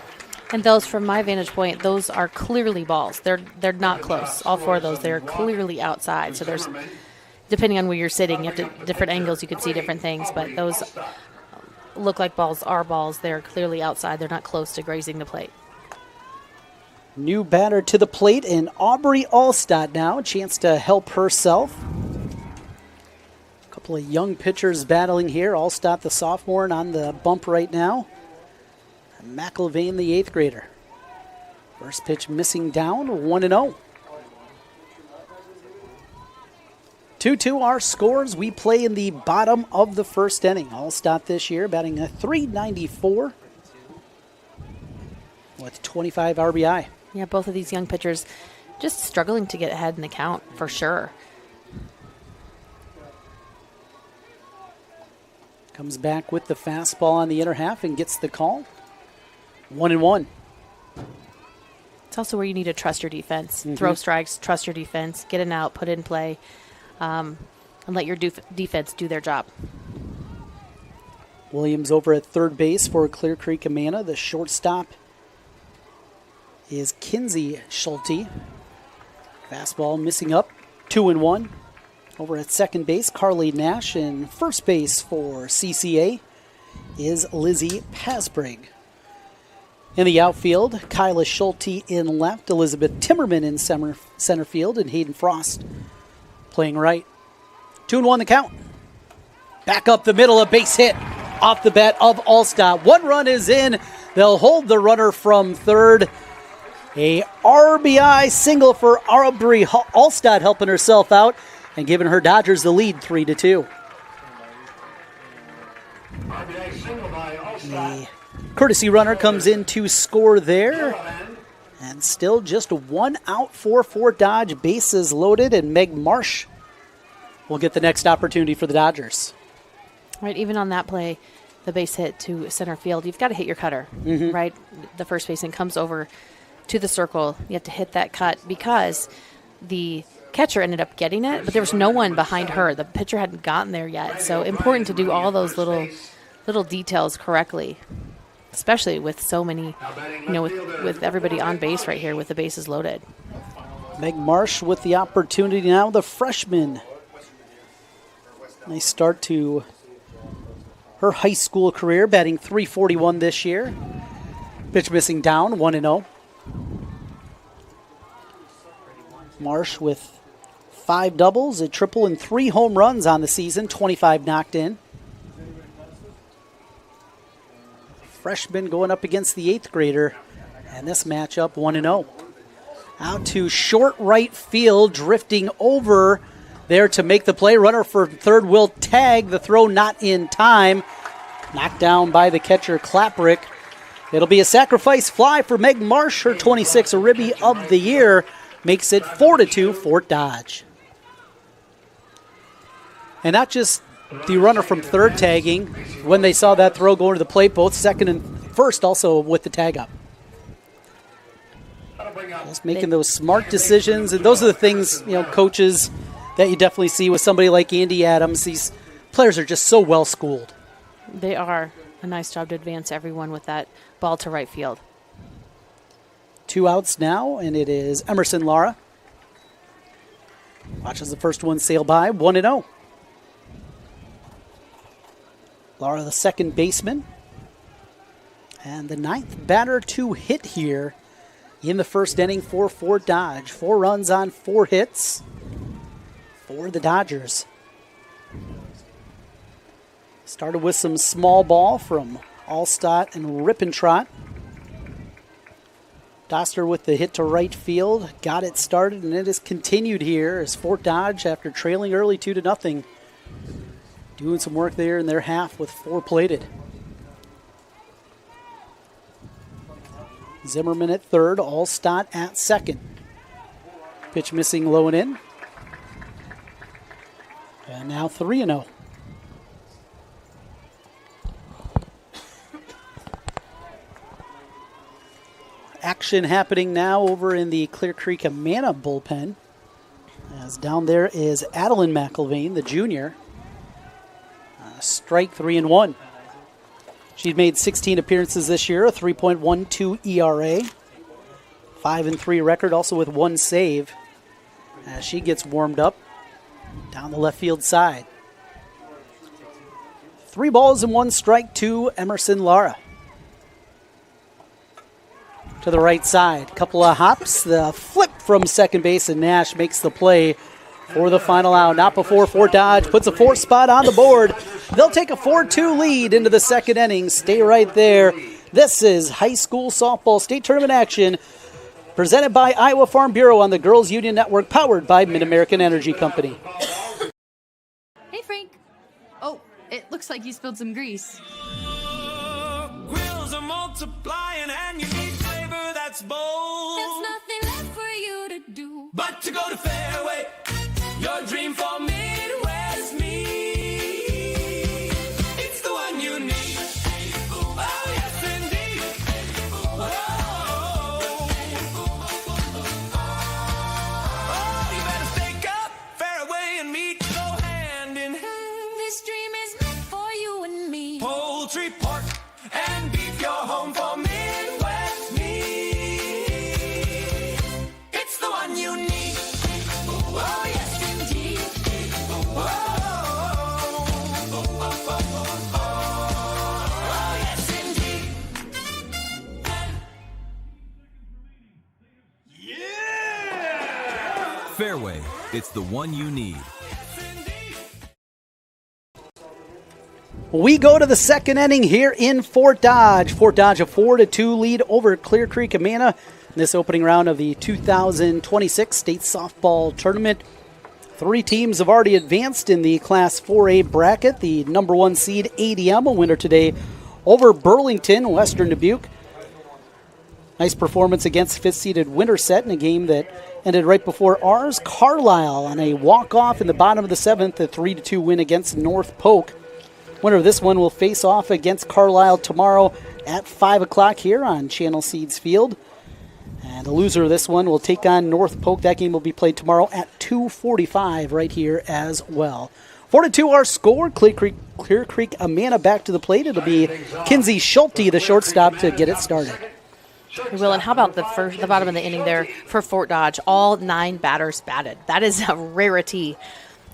And those, from my vantage point, those are clearly balls. They're not close. All 4 of those, they're clearly outside. So there's, depending on where you're sitting, you have to, different angles, you can see different things. But those look like balls are balls. They're clearly outside. They're not close to grazing the plate. New batter to the plate in Aubrey Allstott now. A chance to help herself. A couple of young pitchers battling here. Allstott, the sophomore, and on the bump right now. And McElvain, the 8th grader. First pitch missing down, 1-0. 2-2 our scores. We play in the bottom of the first inning. Allstott this year batting a .394 with 25 RBI. Yeah, both of these young pitchers just struggling to get ahead in the count for sure. Comes back with the fastball on the inner half and gets the call. 1-1. It's also where you need to trust your defense. Throw strikes, trust your defense, get an out, put it in play, and let your defense do their job. Williams over at third base for Clear Creek Amana. The shortstop is Kinsey Schulte. Fastball missing up, 2-1. Over at second base, Carly Nash. And first base for CCA is Lizzie Pasbrig. In the outfield, Kyla Schulte in left, Elizabeth Timmerman in center field, and Hayden Frost playing right. 2-1 the count. Back up the middle, a base hit off the bat of Allstott. 1 run is in. They'll hold the runner from third. A RBI single for Aubrey Allstott, helping herself out and giving her Dodgers the lead, 3-2. The courtesy runner comes in to score there. And still just 1 out for Fort Dodge. Bases loaded, and Meg Marsh will get the next opportunity for the Dodgers. Right, even on that play, the base hit to center field, you've got to hit your cutter, right? The first baseman comes over to the circle. You have to hit that cut because the catcher ended up getting it, but there was no one behind her. The pitcher hadn't gotten there yet. So important to do all those little details correctly, especially with so many, with everybody on base right here with the bases loaded. Meg Marsh with the opportunity now, the freshman. Nice start to her high school career, batting .341 this year. Pitch missing down, 1-0. Marsh with 5 doubles, a triple, and 3 home runs on the season, 25 knocked in. Freshman going up against the 8th grader, and this matchup 1-0. Out to short right field, drifting over there to make the play. Runner for third will tag. The throw not in time. Knocked down by the catcher, Klaprick. It'll be a sacrifice fly for Meg Marsh. Her 26th ribby of the year makes it 4-2 Fort Dodge. And not just the runner from third tagging when they saw that throw going to the plate, both second and first also with the tag up. Just making those smart decisions, and those are the things, coaches, that you definitely see with somebody like Andy Adams. These players are just so well schooled. They are. A nice job to advance everyone with that ball to right field. 2 outs now, and it is Emerson Lara. Watches the first one sail by, 1-0. Lara, the second baseman, and the 9th batter to hit here in the first inning for Fort Dodge. 4 runs on 4 hits for the Dodgers. Started with some small ball from Allstott and Rippentrott. Doster with the hit to right field, got it started, and it has continued here as Fort Dodge, after trailing early 2-0, doing some work there in their half with 4 plated. Zimmerman at third, Allstott at second. Pitch missing low and in. And now 3-0. Action happening now over in the Clear Creek Amana bullpen. As down there is Adeline McIlvain, the junior. Strike 3-1. She's made 16 appearances this year, a 3.12 ERA. 5-3 record, also with 1 save. As she gets warmed up down the left field side. 3 balls and 1 strike to Emerson Lara. To the right side, couple of hops, the flip from second base, and Nash makes the play for the final out. Not before Fort Dodge puts a 4th spot on the board. They'll take a 4-2 lead into the second inning. Stay right there. This is high school softball state tournament action presented by Iowa Farm Bureau on the Girls Union Network, powered by Mid-American Energy Company. Hey, Frank. Oh, it looks like you spilled some grease. Grills are multiplying and you need flavor that's bold. There's nothing left for you to do but to go to Fairway, your dream for Midwest meat. It's the one you need. Oh, yes, indeed. Oh, you better stake up. Fairway and meat go hand in hand. This dream is meant for you and me. Poultry, pork, and beef, your home for Midwest meat. It's the one you need. Oh, yes, indeed. Oh, yes, indeed. Yeah! Fairway, it's the one you need. We go to the second inning here in Fort Dodge. Fort Dodge a 4-2 lead over Clear Creek Amana in this opening round of the 2026 state softball tournament. 3 teams have already advanced in the Class 4A bracket. The number 1 seed ADM, a winner today over Burlington, Western Dubuque. Nice performance against 5th-seeded Winterset in a game that ended right before ours. Carlisle on a walk-off in the bottom of the 7th, a 3-2 win against North Polk. Winner of this one will face off against Carlisle tomorrow at 5 o'clock here on Channel Seeds Field. And the loser of this one will take on North Polk. That game will be played tomorrow at 2:45 right here as well. 4-2 our score. Clear Creek Amana back to the plate. It'll be Kinsey Schulte, the shortstop, to get it started. Will, and how about the bottom of the inning there for Fort Dodge? All 9 batters batted. That is a rarity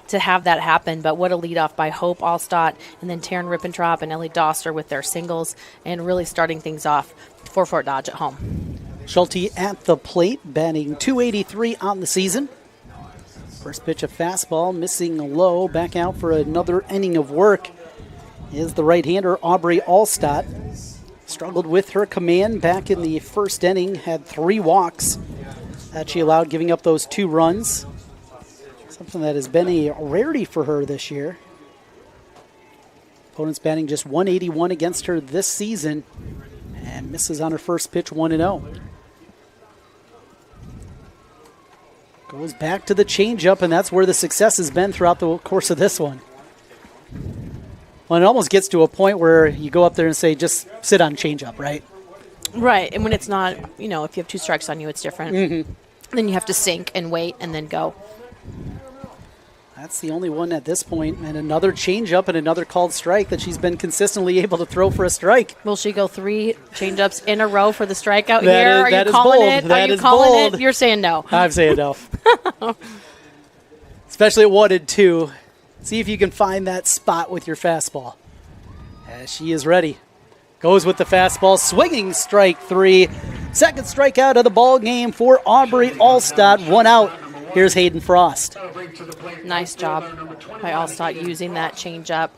to have that happen, but what a leadoff by Hope Allstott and then Taryn Rippentrop and Ellie Doster with their singles and really starting things off for Fort Dodge at home. Schulte at the plate, batting .283 on the season. First pitch, a fastball, missing low. Back out for another inning of work is the right-hander Aubrey Allstott. Struggled with her command back in the first inning, had 3 walks that she allowed, giving up those 2 runs. Something that has been a rarity for her this year. Opponents batting just .181 against her this season, and misses on her first pitch, 1-0. Goes back to the changeup, and that's where the success has been throughout the course of this one. Well, it almost gets to a point where you go up there and say, just sit on changeup, right? Right, and when it's not, if you have 2 strikes on you, it's different. Mm-hmm. Then you have to sink and wait and then go. That's the only one at this point, and another changeup and another called strike that she's been consistently able to throw for a strike. Will she go 3 changeups in a row for the strikeout That here? is- Are you calling bold. it? That Are you is calling bold. it? You're saying no. I'm saying no. Especially at 1 and 2. See if you can find that spot with your fastball. As she is ready. Goes with the fastball, swinging strike 3. Second strikeout of the ball game for Aubrey Allstott. 1 out. Here's Hayden Frost. Nice job by Allstott using that changeup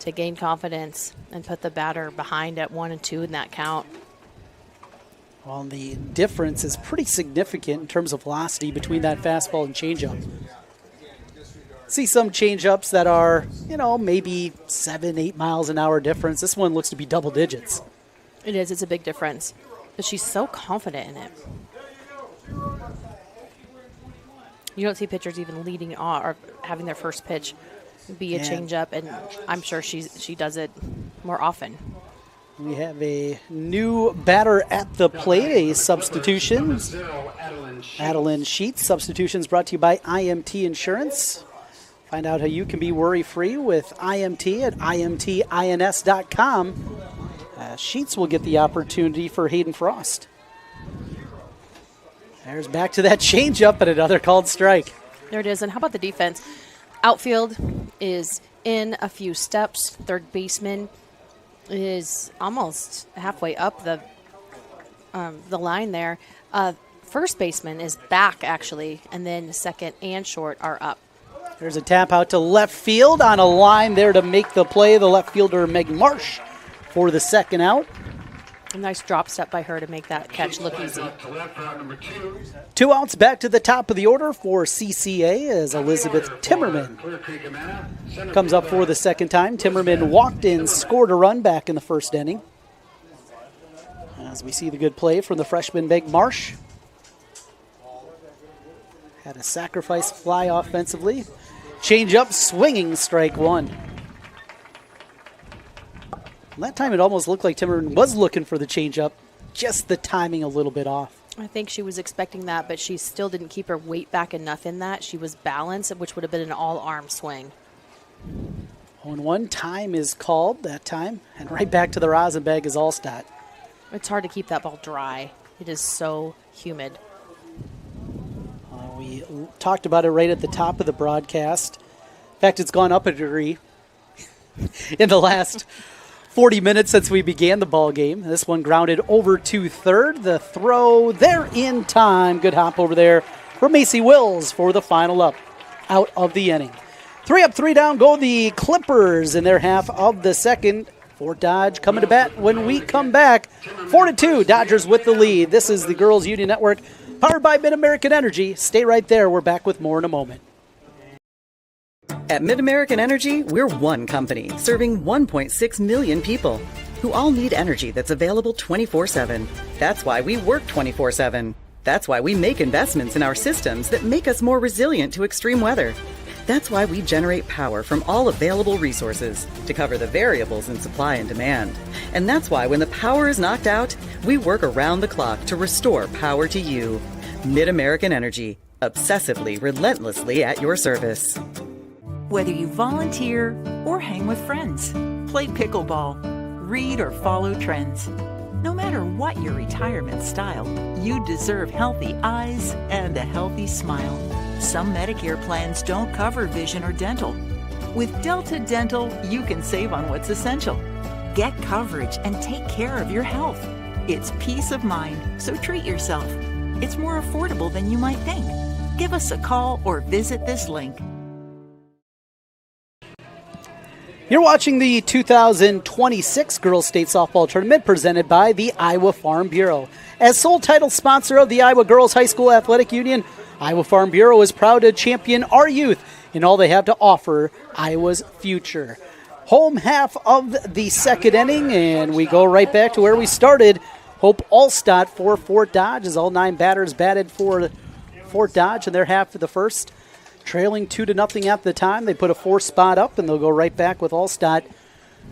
to gain confidence and put the batter behind at 1 and 2 in that count. Well, the difference is pretty significant in terms of velocity between that fastball and changeup. See some changeups that are, maybe 7-8 miles an hour difference. This one looks to be double digits. It is. It's a big difference. But she's so confident in it. You don't see pitchers even leading off or having their first pitch be a changeup, and I'm sure she does it more often. We have a new batter at the plate, a substitution. Adeline Sheets. Substitutions brought to you by IMT Insurance. Find out how you can be worry-free with IMT at imtins.com. Sheets will get the opportunity for Hayden Frost. There's back to that changeup and another called strike. There it is. And how about the defense? Outfield is in a few steps. Third baseman is almost halfway up the line there. First baseman is back, actually, and then second and short are up. There's a tap out to left field on a line there to make the play. The left fielder, Meg Marsh, for the second out. A nice drop step by her to make that catch look easy. 2 outs back to the top of the order for CCA as Elizabeth Timmerman comes up for the second time. Timmerman walked in, scored a run back in the first inning. As we see the good play from the freshman Meg Marsh. Had a sacrifice fly offensively. Change up, swinging strike 1. That time it almost looked like Timmerman was looking for the changeup, just the timing a little bit off. I think she was expecting that, but she still didn't keep her weight back enough in that. She was balanced, which would have been an all-arm swing. 0-1, time is called that time, and right back to the rosin bag is Allstott. It's hard to keep that ball dry. It is so humid. We talked about it right at the top of the broadcast. In fact, it's gone up a degree in the last 40 minutes since we began the ball game. This one grounded over to third. The throw there in time. Good hop over there for Macy Wills for the final out of the inning. 3 up, 3 down go the Clippers in their half of the second. Fort Dodge coming to bat when we come back. 4-2, Dodgers with the lead. This is the Girls Union Network, powered by Mid-American Energy. Stay right there. We're back with more in a moment. At Mid-American Energy, we're one company serving 1.6 million people who all need energy that's available 24/7. That's why we work 24/7. That's why we make investments in our systems that make us more resilient to extreme weather. That's why we generate power from all available resources to cover the variables in supply and demand. And that's why when the power is knocked out, we work around the clock to restore power to you. Mid-American Energy, obsessively, relentlessly at your service. Whether you volunteer or hang with friends, play pickleball, read or follow trends. No matter what your retirement style, you deserve healthy eyes and a healthy smile. Some Medicare plans don't cover vision or dental. With Delta Dental, you can save on what's essential. Get coverage and take care of your health. It's peace of mind, so treat yourself. It's more affordable than you might think. Give us a call or visit this link. You're watching the 2026 Girls State Softball Tournament presented by the Iowa Farm Bureau. As sole title sponsor of the Iowa Girls High School Athletic Union, Iowa Farm Bureau is proud to champion our youth in all they have to offer Iowa's future. Home half of the second inning, and we go right back to where we started. Hope Allstott for Fort Dodge as all 9 batters batted for Fort Dodge in their half of the first. Trailing 2-0 at the time. They put a 4 spot up, and they'll go right back with Allstott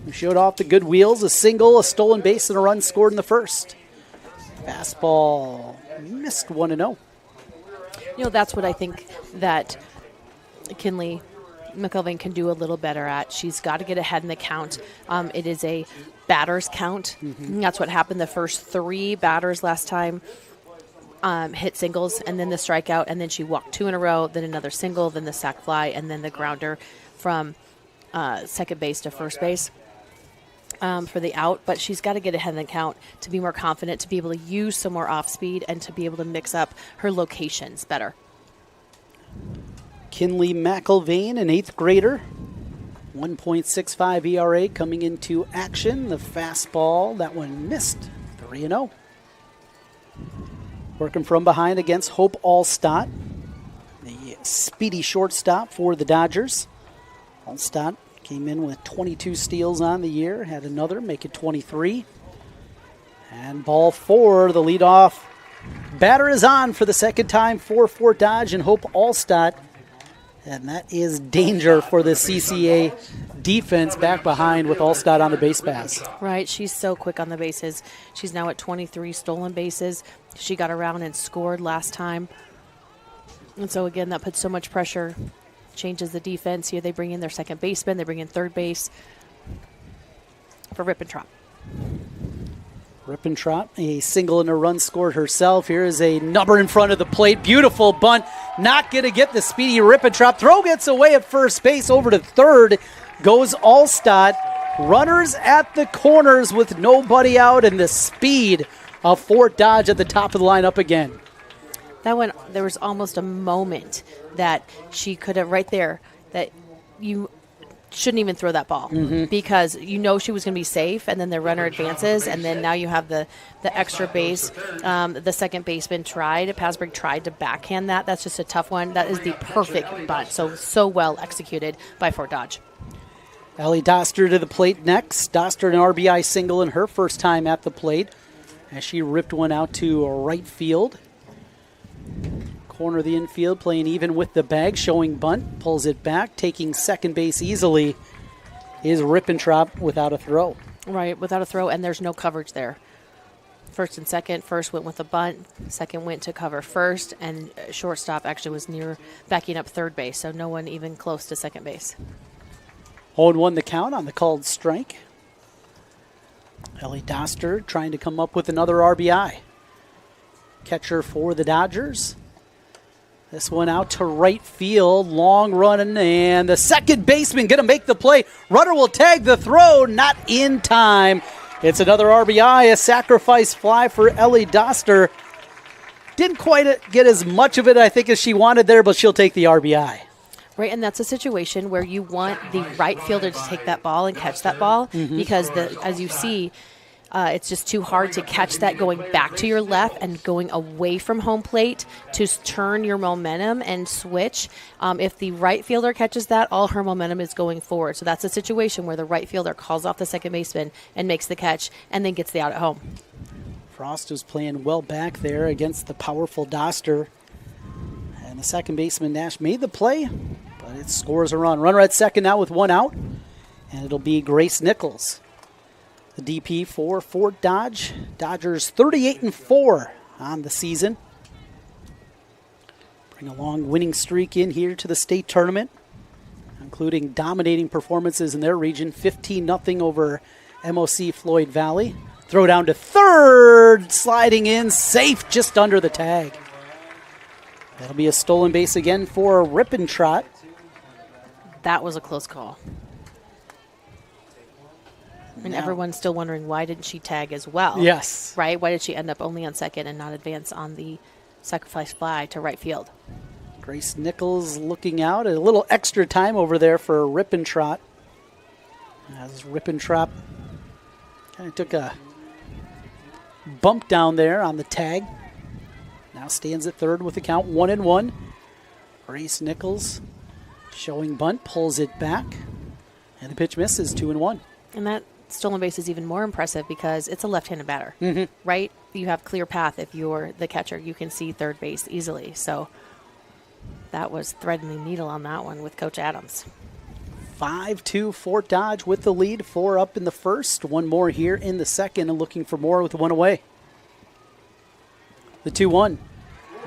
who showed off the good wheels, a single, a stolen base, and a run scored in the first. Fastball missed 1-0. That's what I think that Kinley McIlvain can do a little better at. She's got to get ahead in the count. It is a batter's count. That's what happened the first 3 batters last time. Hit singles and then the strikeout, and then she walked 2 in a row, then another single, then the sac fly, and then the grounder from second base to first base for the out. But she's got to get ahead in the count to be more confident, to be able to use some more off speed, and to be able to mix up her locations better. Kinley McIlvain, an 8th grader, 1.65 ERA coming into action. The fastball, that one missed, 3-0. Working from behind against Hope Allstott, the speedy shortstop for the Dodgers. Allstott came in with 22 steals on the year, had another, make it 23. And ball 4, the leadoff batter is on for the second time for Fort Dodge and Hope Allstott. And that is danger for the CCA defense back behind with Allstott on the base pass. Right, she's so quick on the bases. She's now at 23 stolen bases. She got around and scored last time. And so, again, that puts so much pressure, changes the defense. Here they bring in their second baseman. They bring in third base for Rippentrop. Rippentrop, a single and a run scored herself. Here is a number in front of the plate. Beautiful bunt. Not going to get the speedy Rippentrop. Throw gets away at first base. Over to third goes Allstott. Runners at the corners with nobody out, and the speed of Fort Dodge at the top of the lineup again. That one, there was almost a moment that she could have, right there, that you shouldn't even throw that ball because you know she was going to be safe, and then the runner advances, and then now you have the extra base. The second baseman Pasberg tried to backhand that. That's just a tough one. That is the perfect bunt. So well executed by Fort Dodge. Ellie Doster to the plate next. Doster an RBI single in her first time at the plate as she ripped one out to right field. Corner of the infield, playing even with the bag, showing bunt, pulls it back, taking second base easily is Rippentrop without a throw. Right, without a throw, and there's no coverage there. First and second, first went with a bunt, second went to cover first, and shortstop actually was near backing up third base, so no one even close to second base. 0-1 the count on the called strike. Ellie Doster trying to come up with another RBI. Catcher for the Dodgers. This one out to right field, long run, and the second baseman going to make the play. Runner will tag the throw, not in time. It's another RBI, a sacrifice fly for Ellie Doster. Didn't quite get as much of it, I think, as she wanted there, but she'll take the RBI. Right, and that's a situation where you want the right fielder to take that ball and catch that ball because, as you see, it's just too hard to catch that going back to your left and going away from home plate to turn your momentum and switch. If the right fielder catches that, all her momentum is going forward. So that's a situation where the right fielder calls off the second baseman and makes the catch and then gets the out at home. Frost was playing well back there against the powerful Doster. And the second baseman, Nash, made the play, but it scores a run. Runner at second now with one out, and it'll be Grace Nichols. The DP for Fort Dodge. Dodgers 38-4 on the season. Bring a long winning streak in here to the state tournament, including dominating performances in their region, 15-0 over MOC Floyd Valley. Throw down to third, sliding in, safe just under the tag. That'll be a stolen base again for Rippentrop. That was a close call. And everyone's still wondering, why didn't she tag as well? Yes. Right? Why did she end up only on second and not advance on the sacrifice fly to right field? Grace Nichols looking out. A little extra time over there for Rippentrop. As Rippentrop kind of took a bump down there on the tag. Now stands at third with the count 1-1. Grace Nichols showing bunt, pulls it back. And the pitch misses, 2-1. And that stolen base is even more impressive because it's a left-handed batter, right? You have clear path. If you're the catcher, you can see third base easily. So that was threading the needle on that one with Coach Adams. 5-2 Fort Dodge with the lead. 4 up in the first. One more here in the second and looking for more with one away. The 2-1.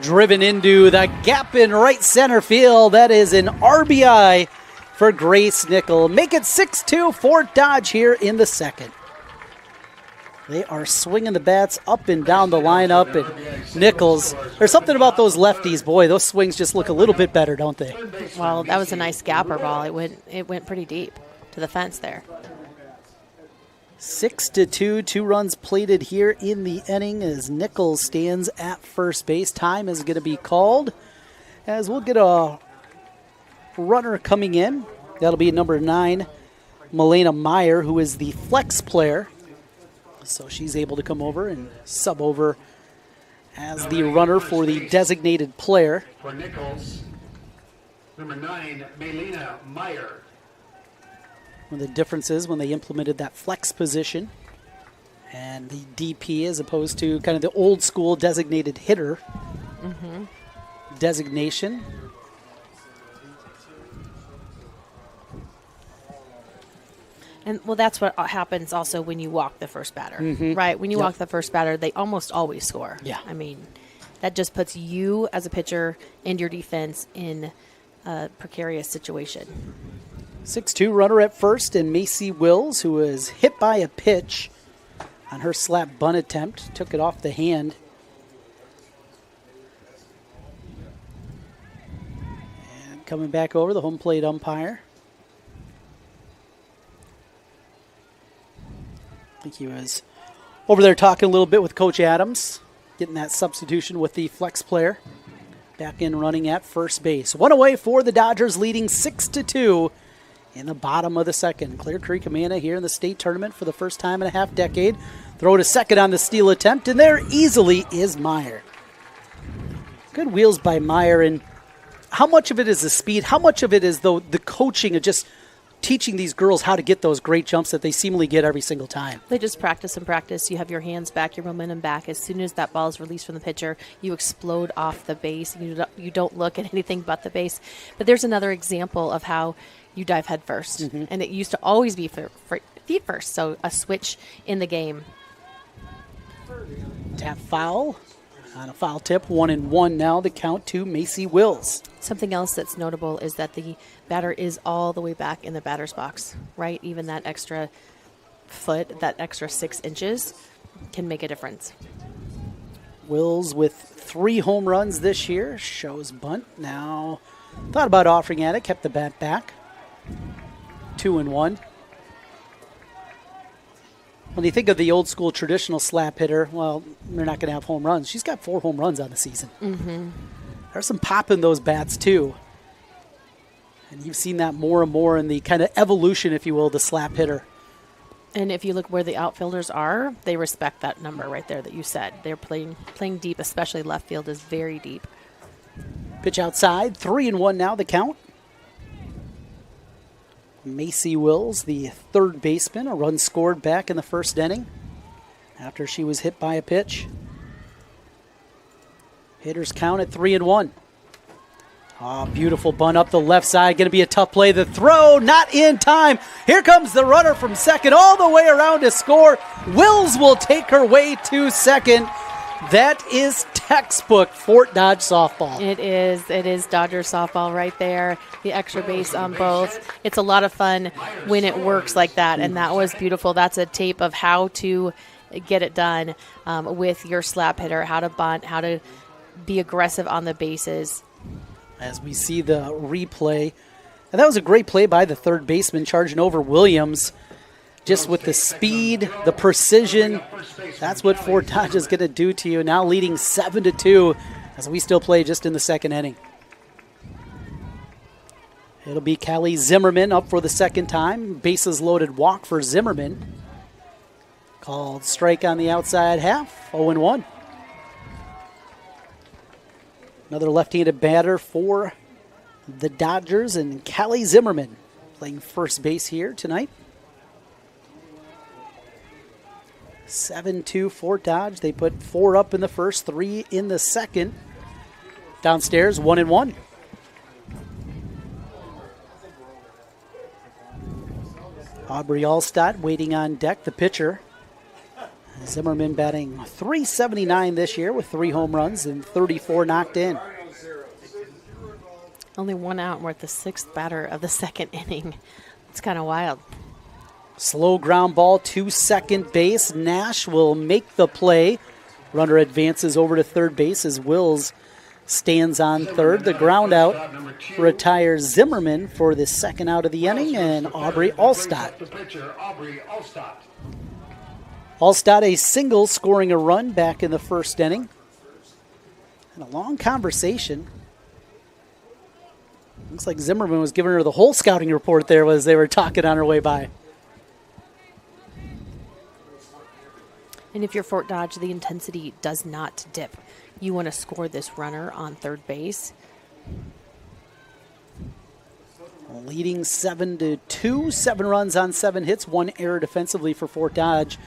Driven into the gap in right center field. That is an RBI for Grace Nickel. Make it 6-2 Fort Dodge here in the second. They are swinging the bats up and down the lineup. And Nichols, there's something about those lefties. Boy, those swings just look a little bit better, don't they? Well, that was a nice gapper ball. It went pretty deep to the fence there. 6-2, 2 runs plated here in the inning as Nichols stands at first base. Time is going to be called as we'll get a runner coming in. That'll be number 9, Milena Meyer, who is the flex player. So she's able to come over and sub over as the runner for the designated player. For Nichols, number 9, Milena Meyer. One of the differences when they implemented that flex position and the DP as opposed to kind of the old school designated hitter designation. And, well, that's what happens also when you walk the first batter, right? When you walk the first batter, they almost always score. Yeah. I mean, that just puts you as a pitcher and your defense in a precarious situation. 6-2 runner at first, and Macy Wills, who was hit by a pitch on her slap bunt attempt, took it off the hand. And coming back over, the home plate umpire. I think he was over there talking a little bit with Coach Adams, getting that substitution with the flex player. Back in running at first base. One away for the Dodgers, leading 6-2 in the bottom of the second. Clear Creek Amana here in the state tournament for the first time in a half decade. Throw to second on the steal attempt, and there easily is Meyer. Good wheels by Meyer, and how much of it is the speed? How much of it is the coaching of just teaching these girls how to get those great jumps that they seemingly get every single time? They just practice and practice. You have your hands back, your momentum back. As soon as that ball is released from the pitcher, you explode off the base. You don't look at anything but the base. But there's another example of how you dive head first. And it used to always be for feet first, so a switch in the game. Tap foul on a foul tip. 1-1 now, the count to Macy Wills. Something else that's notable is that the batter is all the way back in the batter's box, right? Even that extra foot, that extra 6 inches can make a difference. Wills with 3 home runs this year. Shows bunt. Now thought about offering at it, kept the bat back. 2-1. When you think of the old school traditional slap hitter, well, they're not going to have home runs. She's got 4 home runs on the season. There's some pop in those bats, too. And you've seen that more and more in the kind of evolution, if you will, the slap hitter. And if you look where the outfielders are, they respect that number right there that you said. They're playing deep, especially left field is very deep. Pitch outside, 3-1 now, the count. Macy Wills, the third baseman, a run scored back in the first inning after she was hit by a pitch. Hitters count at 3-1. Oh, beautiful bunt up the left side. Going to be a tough play. The throw, not in time. Here comes the runner from second all the way around to score. Wills will take her way to second. That is textbook Fort Dodge softball. It is Dodger softball right there. The extra base on both. It's a lot of fun when it works like that, and that was beautiful. That's a tape of how to get it done with your slap hitter, how to bunt, how to be aggressive on the bases. As we see the replay, and that was a great play by the third baseman charging over Williams. Just with the speed, the precision, that's what Fort Dodge is going to do to you. Now leading 7-2 as we still play just in the second inning. It'll be Callie Zimmerman up for the second time. Bases loaded walk for Zimmerman. Called strike on the outside half, 0-1. Another left-handed batter for the Dodgers, and Callie Zimmerman playing first base here tonight. 7-2 Fort Dodge. They put 4 up in the first, 3 in the second. Downstairs, 1-1. Aubrey Allstott waiting on deck, the pitcher. Zimmerman batting .379 this year with 3 home runs and 34 knocked in. Only 1 out. We're at the 6th batter of the 2nd inning. It's kind of wild. Slow ground ball to second base. Nash will make the play. Runner advances over to third base as Wills stands on third. The ground out retires Zimmerman for the 2nd out of the inning, and Aubrey Allstott. Allstott a single, scoring a run back in the 1st inning. And a long conversation. Looks like Zimmerman was giving her the whole scouting report there as they were talking on her way by. And if you're Fort Dodge, the intensity does not dip. You want to score this runner on third base. Leading 7-2, 7 runs on 7 hits, 1 error defensively for Fort Dodge.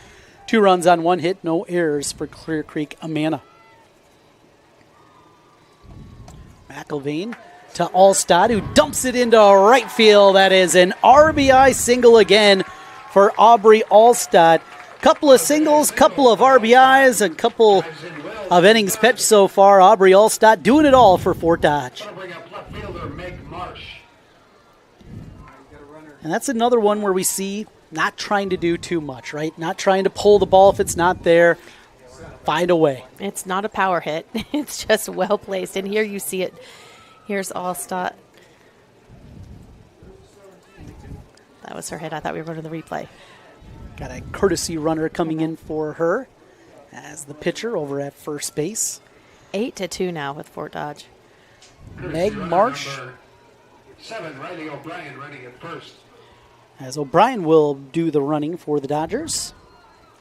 2 runs on 1 hit, no errors for Clear Creek Amana. McIlvain to Allstott, who dumps it into right field. That is an RBI single again for Aubrey Allstott. Couple of singles, couple of RBIs, a couple of innings pitched so far. Aubrey Allstott doing it all for Fort Dodge. And that's another one where we see not trying to do too much, right? Not trying to pull the ball if it's not there. Find a way. It's not a power hit. It's just well placed. And here you see it. Here's Allstott. That was her hit. I thought we were going to the replay. Got a courtesy runner coming in for her as the pitcher over at first base. 8-2 now with Fort Dodge. Meg Marsh. 7, Riley O'Brien running at first. As O'Brien will do the running for the Dodgers.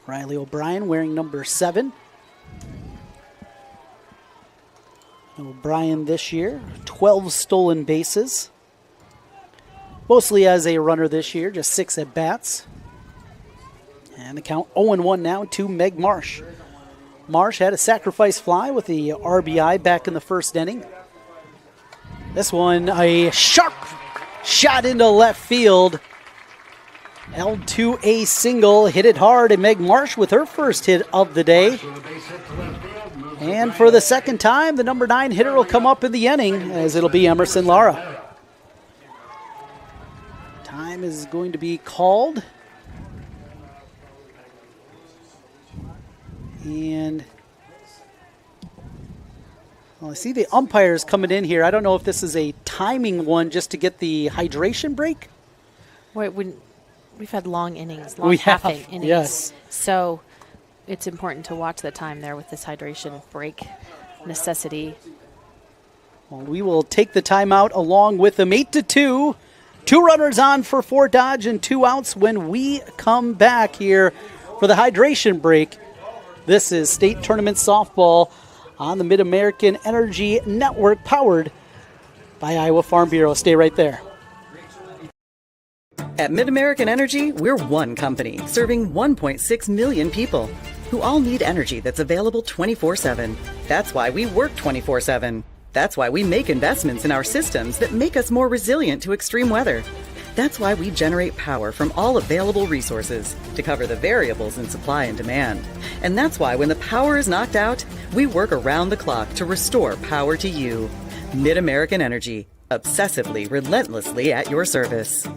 Riley O'Brien wearing number 7. O'Brien this year, 12 stolen bases. Mostly as a runner this year, just 6 at-bats. And the count 0-1 now to Meg Marsh. Marsh had a sacrifice fly with the RBI back in the 1st inning. This one, a sharp shot into left field. Held to a single, hit it hard, and Meg Marsh with her first hit of the day. And for the 2nd time, the number 9 hitter will come up in the inning, as it'll be Emerson Lara. Time is going to be called. And well, I see the umpires coming in here. I don't know if this is a timing one just to get the hydration break. Wait, we've had long innings, long half-inning innings. Yes. So it's important to watch the time there with this hydration break necessity. Well, we will take the timeout along with them. 8-2. 2 runners on for Fort Dodge and 2 outs when we come back here for the hydration break. This is State Tournament Softball on the Mid-American Energy Network, powered by Iowa Farm Bureau. Stay right there. At Mid-American Energy, we're one company serving 1.6 million people who all need energy that's available 24/7. That's why we work 24/7. That's why we make investments in our systems that make us more resilient to extreme weather. That's why we generate power from all available resources to cover the variables in supply and demand. And that's why when the power is knocked out, we work around the clock to restore power to you. Mid-American Energy, obsessively, relentlessly at your service.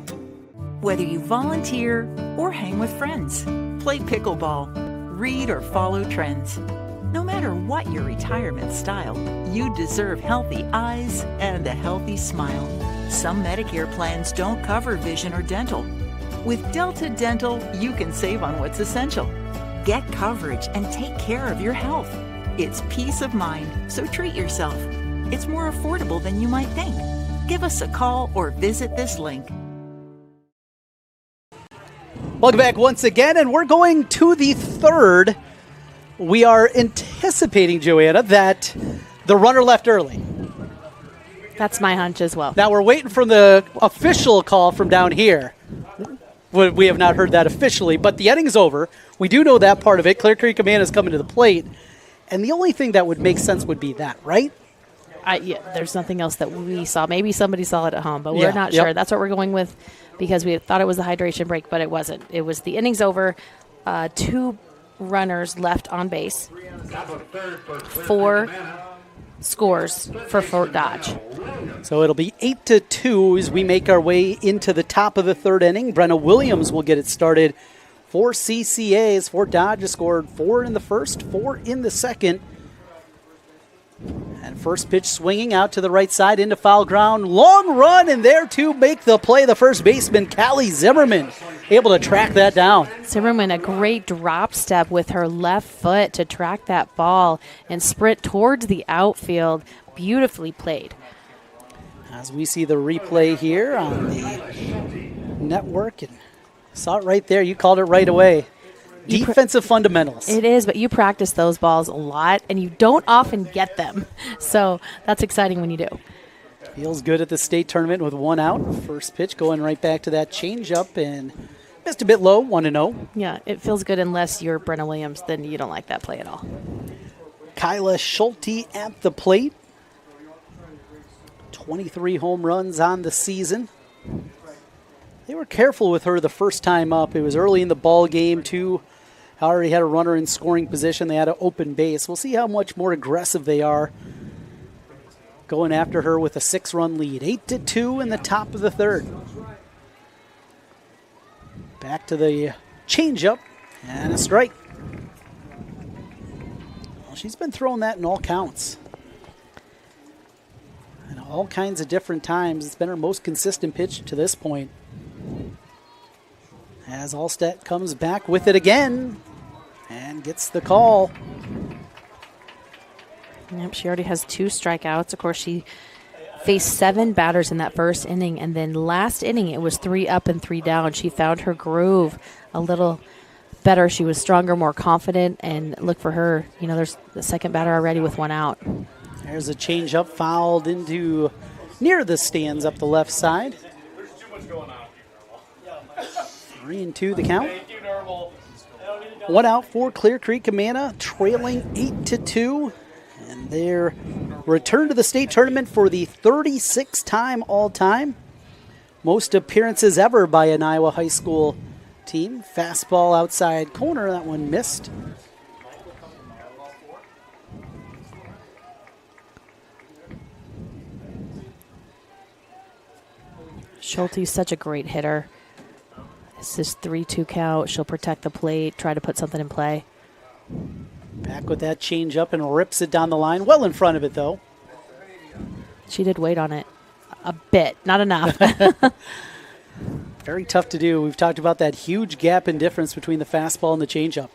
Whether you volunteer or hang with friends, play pickleball, read or follow trends. No matter what your retirement style, you deserve healthy eyes and a healthy smile. Some Medicare plans don't cover vision or dental. With Delta Dental, you can save on what's essential. Get coverage and take care of your health. It's peace of mind, so treat yourself. It's more affordable than you might think. Give us a call or visit this link. Welcome back once again, and we're going to the 3rd. We are anticipating, Joanna, that the runner left early. That's my hunch as well. Now we're waiting for the official call from down here. We have not heard that officially, but the inning's over. We do know that part of it. Clear Creek Amana is coming to the plate, and the only thing that would make sense would be that, right? There's nothing else that we saw. Maybe somebody saw it at home, but we're Yeah, not yep. sure. That's what we're going with because we thought it was the hydration break, but it wasn't. It was the innings over, 2 runners left on base, 4 scores for Fort Dodge. So it'll be 8-2 as we make our way into the top of the third inning. Brenna Williams will get it started for CCA as Fort Dodge has scored 4 in the first, 4 in the second. And first pitch swinging out to the right side into foul ground. Long run, and there to make the play, the first baseman, Callie Zimmerman, able to track that down. Zimmerman, a great drop step with her left foot to track that ball and sprint towards the outfield. Beautifully played. As we see the replay here on the network, and saw it right there. You called it right away. Defensive fundamentals. It is, but you practice those balls a lot, and you don't often get them. So that's exciting when you do. Feels good at the state tournament with 1 out. First pitch going right back to that changeup and missed a bit low, 1-0. Yeah, it feels good unless you're Brenna Williams, then you don't like that play at all. Kyla Schulte at the plate. 23 home runs on the season. They were careful with her the first time up. It was early in the ball game, too. Already had a runner in scoring position. They had an open base. We'll see how much more aggressive they are going after her with a 6-run lead. 8-2 in the top of the third. Back to the changeup and a strike. Well, she's been throwing that in all counts. And all kinds of different times. It's been her most consistent pitch to this point. As Allstat comes back with it again and gets the call. Yep, she already has 2 strikeouts. Of course, she faced 7 batters in that first inning, and then last inning it was 3 up and 3 down. She found her groove a little better. She was stronger, more confident, and look for her. You know, there's the second batter already with 1 out. There's a changeup fouled into near the stands up the left side. 3-2 the count. 1 out for Clear Creek Amana, trailing 8-2. And their return to the state tournament for the 36th time all-time. Most appearances ever by an Iowa high school team. Fastball outside corner, that one missed. Schulte's such a great hitter. This is 3-2 count. She'll protect the plate, try to put something in play. Back with that change up and rips it down the line. Well in front of it, though. She did wait on it a bit, not enough. Very tough to do. We've talked about that huge gap in difference between the fastball and the changeup.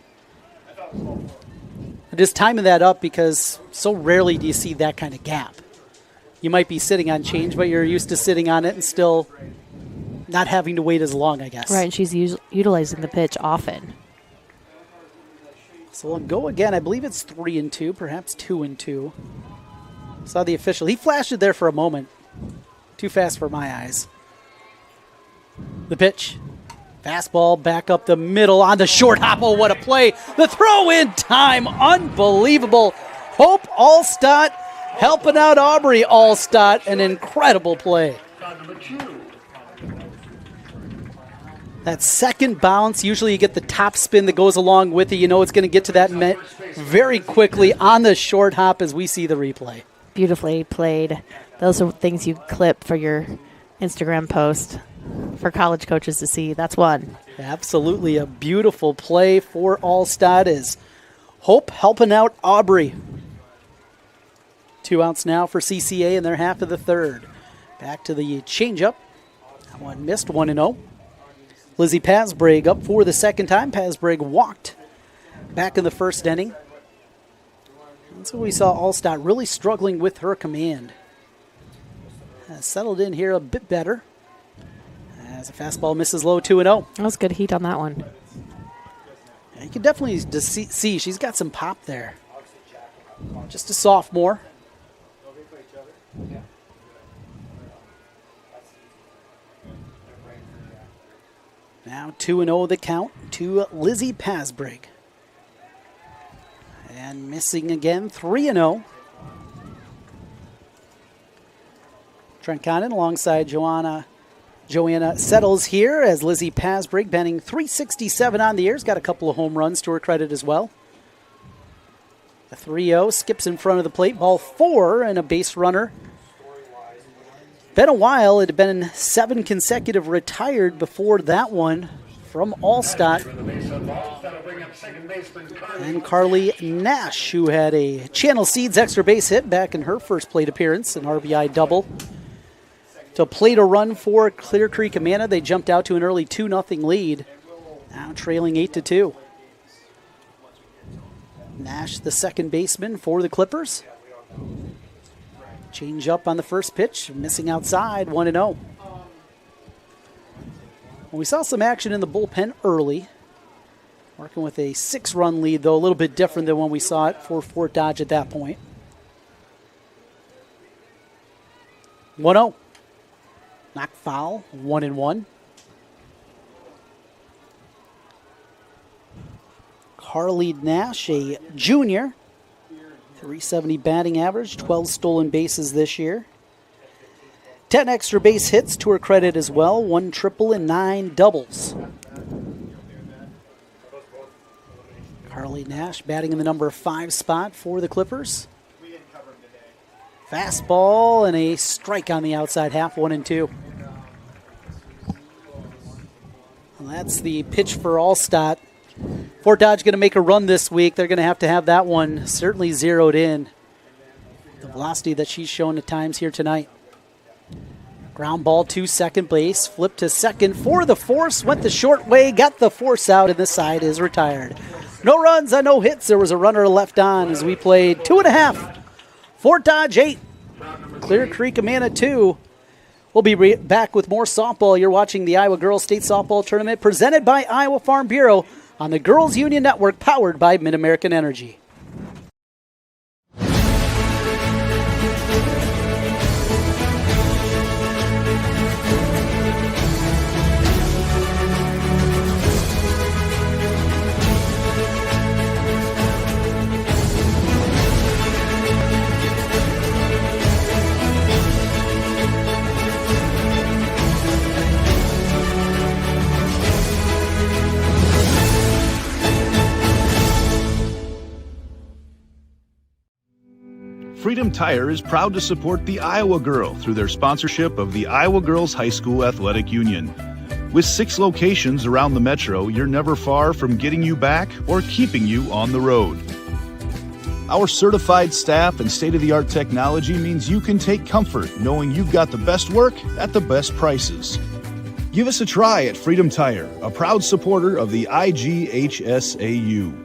Just timing that up because so rarely do you see that kind of gap. You might be sitting on change, but you're used to sitting on it and still not having to wait as long, I guess. Right, and she's utilizing the pitch often. So we'll go again. I believe it's 3-2, perhaps 2-2. Saw the official. He flashed it there for a moment. Too fast for my eyes. The pitch. Fastball back up the middle on the short hop. Oh, what a play. The throw in time. Unbelievable. Hope Allstott helping out Aubrey Allstott. An incredible play. That second bounce, usually you get the top spin that goes along with it. You know it's going to get to that very quickly on the short hop as we see the replay. Beautifully played. Those are things you clip for your Instagram post for college coaches to see. That's one. Absolutely a beautiful play for Allstott as Hope helping out Aubrey. 2 outs now for CCA in their half of the third. Back to the changeup. That one missed, 1-0. Lizzie Pasbreg up for the second time. Pasbreg walked back in the first inning. And so we saw Allstott really struggling with her command. Has settled in here a bit better. As a fastball misses low, 2-0. That was good heat on that one. You can definitely see she's got some pop there. Just a sophomore. Now 2-0 the count to Lizzie Pasbreg. And missing again, 3-0. Trent Condon alongside Joanna Settles here as Lizzie Pasbrigg, batting .367 on the year. Has got a couple of home runs to her credit as well. The 3-0 skips in front of the plate. Ball 4 and a base runner. Been a while. It had been 7 consecutive retired before that one from Allstott. And Carly Nash, who had a Channel Seeds extra base hit back in her first plate appearance, an RBI double. To plate a run for Clear Creek Amana. They jumped out to an early 2-0 lead. Now trailing 8-2. Nash, the second baseman for the Clippers. Change up on the first pitch, missing outside, 1-0. We saw some action in the bullpen early. Working with a 6-run lead, though, a little bit different than when we saw it for Fort Dodge at that point. 1-0. Knocked foul, 1-1. Carly Nash, a junior. .370 batting average, 12 stolen bases this year. 10 extra base hits to her credit as well, 1 triple and 9 doubles. Carly Nash batting in the number 5 spot for the Clippers. Fastball and a strike on the outside half, 1-2. Well, that's the pitch for Allstott. Fort Dodge going to make a run this week. They're going to have that one certainly zeroed in. The velocity that she's shown at times here tonight. Ground ball to second base. Flip to second for the force. Went the short way. Got the force out, and the side is retired. No runs on no hits. There was a runner left on as we played 2.5. Fort Dodge 8. Clear Creek Amana 2. We'll be back with more softball. You're watching the Iowa Girls State Softball Tournament presented by Iowa Farm Bureau on the Girls Union Network, powered by Mid-American Energy. Freedom Tire is proud to support the Iowa Girl through their sponsorship of the Iowa Girls High School Athletic Union. With 6 locations around the metro, you're never far from getting you back or keeping you on the road. Our certified staff and state-of-the-art technology means you can take comfort knowing you've got the best work at the best prices. Give us a try at Freedom Tire, a proud supporter of the IGHSAU.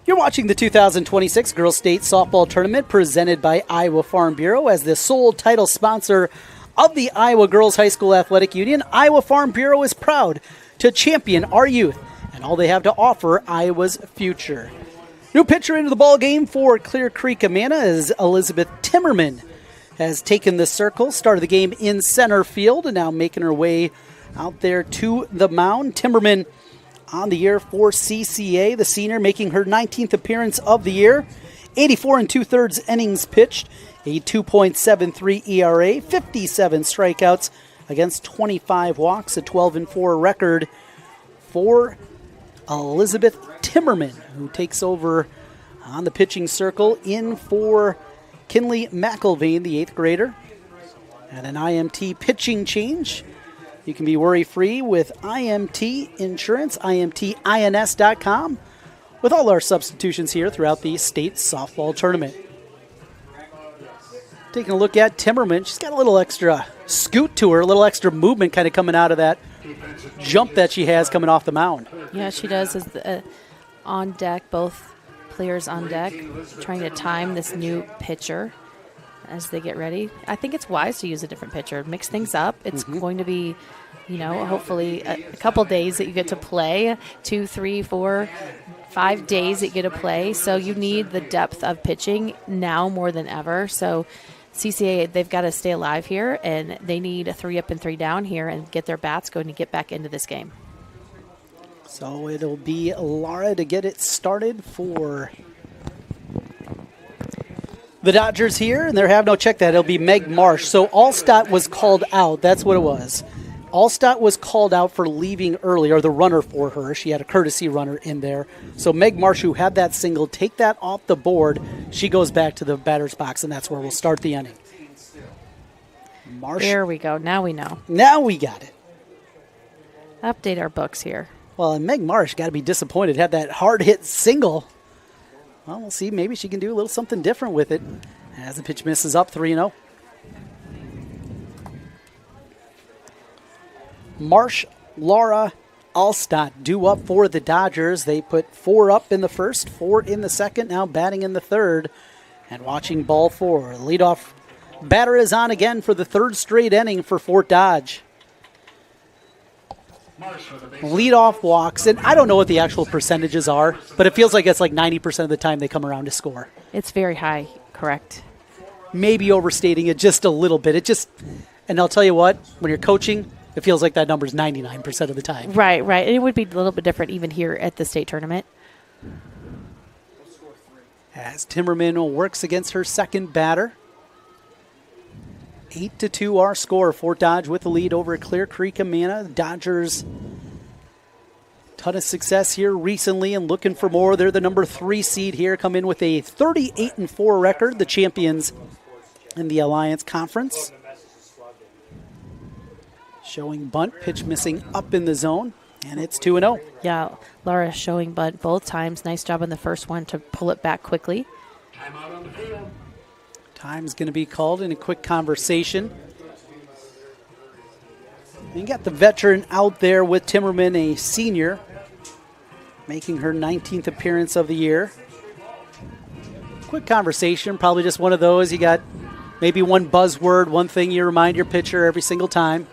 You're watching the 2026 Girls State Softball Tournament presented by Iowa Farm Bureau. As the sole title sponsor of the Iowa Girls High School Athletic Union, Iowa Farm Bureau is proud to champion our youth and all they have to offer Iowa's future. New pitcher into the ball game for Clear Creek Amana is Elizabeth Timmerman. Has taken the circle, started the game in center field, and now making her way out there to the mound. Timmerman on the year for CCA, the senior making her 19th appearance of the year. 84 2/3 innings pitched, a 2.73 ERA, 57 strikeouts against 25 walks, a 12-4 record for Elizabeth Timmerman, who takes over on the pitching circle in for Kinley McElvain, the 8th grader. And an IMT pitching change. You can be worry-free with IMT Insurance, IMTINS.com, with all our substitutions here throughout the state softball tournament. Taking a look at Timmerman, she's got a little extra scoot to her, a little extra movement kind of coming out of that jump that she has coming off the mound. Yeah, she does. As on deck, both players on deck, trying to time this new pitcher as they get ready. I think it's wise to use a different pitcher, mix things up. It's going to be, hopefully a couple days that you get to play, 2, 3, 4, 5 days that you get to play. So you need the depth of pitching now more than ever. So CCA, they've got to stay alive here, and they need a 3 up and 3 down here and get their bats going to get back into this game. So it'll be Laura to get it started for The Dodgers here, and they have no check that. It'll be Meg Marsh. So Allstott was called out. That's what it was. Allstott was called out for leaving early, or the runner for her. She had a courtesy runner in there. So Meg Marsh, who had that single, take that off the board. She goes back to the batter's box, and that's where we'll start the inning. Marsh. There we go. Now we know. Now we got it. Update our books here. Well, and Meg Marsh got to be disappointed. Had that hard hit single. Well, we'll see. Maybe she can do a little something different with it. As the pitch misses up 3-0. Marsh, Laura, Allstott due up for the Dodgers. They put 4 up in the first, 4 in the second, now batting in the third. And watching ball 4. Leadoff batter is on again for the third straight inning for Fort Dodge. Leadoff walks, and I don't know what the actual percentages are, but it feels like it's like 90% of the time they come around to score. It's very high, correct. Maybe overstating it just a little bit. And I'll tell you what, when you're coaching, it feels like that number is 99% of the time. Right. And it would be a little bit different even here at the state tournament. As Timmerman works against her second batter. 8-2 our score. Fort Dodge with the lead over at Clear Creek, Amana. Dodgers, ton of success here recently and looking for more. They're the number 3 seed here, come in with a 38-4 record, the champions in the Alliance Conference. Showing bunt, pitch missing up in the zone, and it's 2-0. Yeah, Laura showing bunt both times. Nice job on the first one to pull it back quickly. Timeout on the field. Time's going to be called in a quick conversation. You got the veteran out there with Timmerman, a senior, making her 19th appearance of the year. Quick conversation, probably just one of those. You got maybe one buzzword, one thing you remind your pitcher every single time.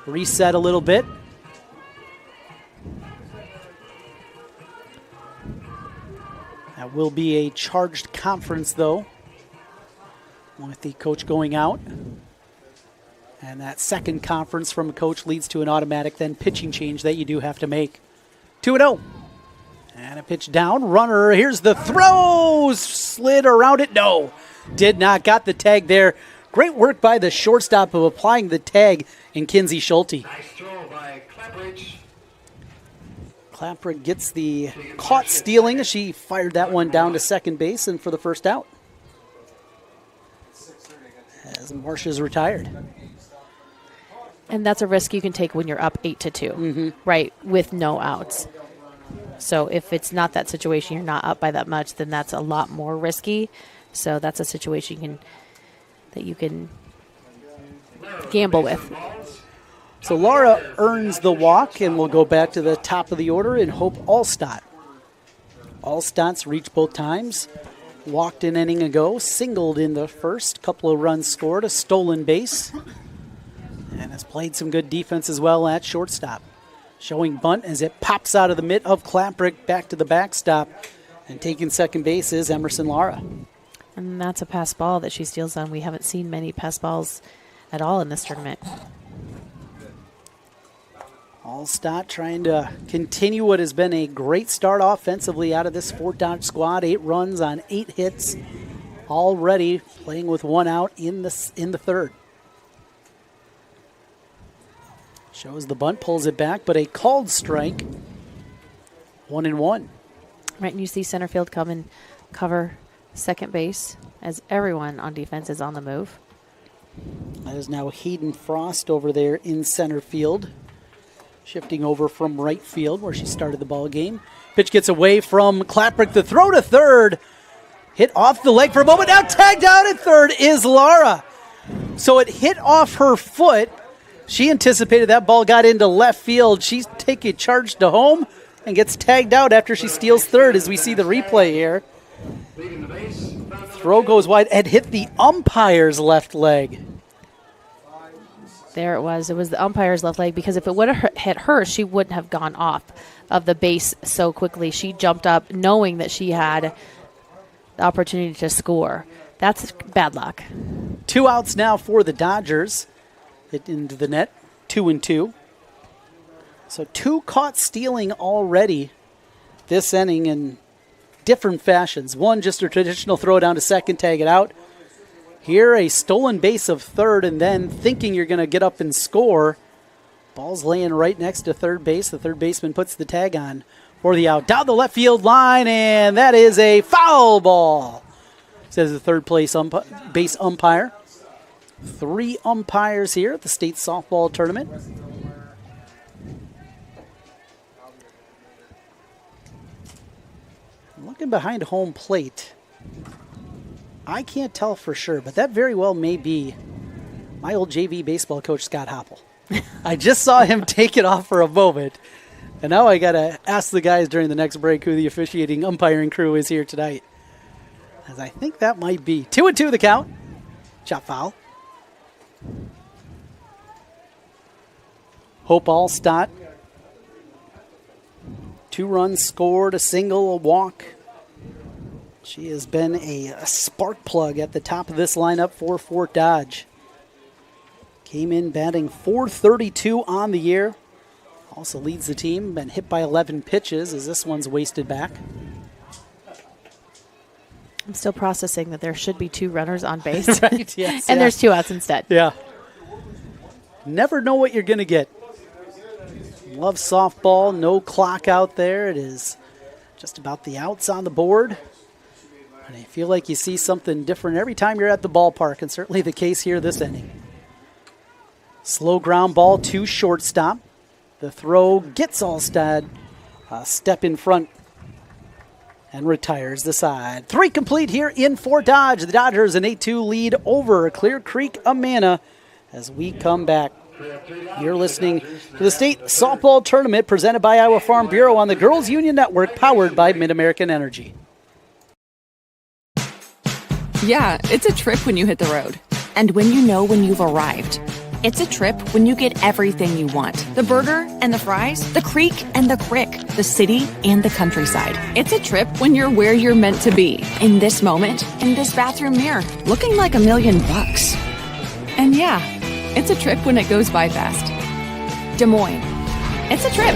Reset a little bit. That will be a charged conference, though, with the coach going out. And that second conference from a coach leads to an automatic then pitching change that you do have to make. 2-0. And a pitch down. Runner, here's the throw. Slid around it. No. Did not. Got the tag there. Great work by the shortstop of applying the tag in Kinsey Schulte. Nice throw by Clapridge. Clapper gets the caught stealing. She fired that one down to second base and for the first out. As Marsh is retired. And that's a risk you can take when you're up 8-2, right, with no outs. So if it's not that situation, you're not up by that much, then that's a lot more risky. So that's a situation that you can gamble with. So Laura earns the walk, and we'll go back to the top of the order and Hope Allstott. Allstott's reached both times. Walked an inning ago, singled in the first, couple of runs scored, a stolen base, and has played some good defense as well at shortstop. Showing bunt as it pops out of the mitt of Clapper back to the backstop, and taking second base is Emerson Lara. And that's a pass ball that she steals on. We haven't seen many pass balls at all in this tournament. Allstott trying to continue what has been a great start offensively out of this Fort Dodge squad. 8 runs on 8 hits already, playing with 1 out in the third. Shows the bunt, pulls it back, but a called strike. 1-1. Right, and you see center field come and cover second base as everyone on defense is on the move. That is now Hayden Frost over there in center field. Shifting over from right field where she started the ball game. Pitch gets away from Clapper. The throw to third. Hit off the leg for a moment. Now tagged out at third is Lara. So it hit off her foot. She anticipated that ball got into left field. She's taking charge to home and gets tagged out after she steals third as we see the replay here. Throw goes wide and hit the umpire's left leg. There it was. It was the umpire's left leg, because if it would have hit her, she wouldn't have gone off of the base so quickly. She jumped up knowing that she had the opportunity to score. That's bad luck. 2 outs now for the Dodgers. Hit into the net, 2-2. So 2 caught stealing already this inning, and different fashions. One, just a traditional throw down to second, tag it out. Here, a stolen base of third, and then thinking you're going to get up and score. Ball's laying right next to third base. The third baseman puts the tag on for the out. Down the left field line, and that is a foul ball, says the third base umpire. 3 umpires here at the state softball tournament. Looking behind home plate, I can't tell for sure, but that very well may be my old JV baseball coach, Scott Hopple. I just saw him take it off for a moment, and now I got to ask the guys during the next break who the officiating umpiring crew is here tonight, as I think that might be 2-2 the count. Chop foul. Hope Allstott. 2 runs scored, a single, a walk. She has been a spark plug at the top of this lineup for Fort Dodge. Came in batting .432 on the year. Also leads the team, been hit by 11 pitches as this one's wasted back. I'm still processing that there should be 2 runners on base. Right, yes, and there's 2 outs instead. Yeah. Never know what you're going to get. Love softball, no clock out there. It is just about the outs on the board. And I feel like you see something different every time you're at the ballpark, and certainly the case here this inning. Slow ground ball to shortstop. The throw gets Allstott a step in front and retires the side. 3 complete here in Fort Dodge. The Dodgers an 8-2 lead over Clear Creek Amana as we come back. You're listening to the state softball tournament presented by Iowa Farm Bureau on the Girls Union Network, powered by Mid-American Energy. Yeah, it's a trip when you hit the road. And when you know when you've arrived. It's a trip when you get everything you want. The burger and the fries, the creek and the crick, the city and the countryside. It's a trip when you're where you're meant to be. In this moment, in this bathroom mirror, looking like $1 million. And yeah, it's a trip when it goes by fast. Des Moines. It's a trip.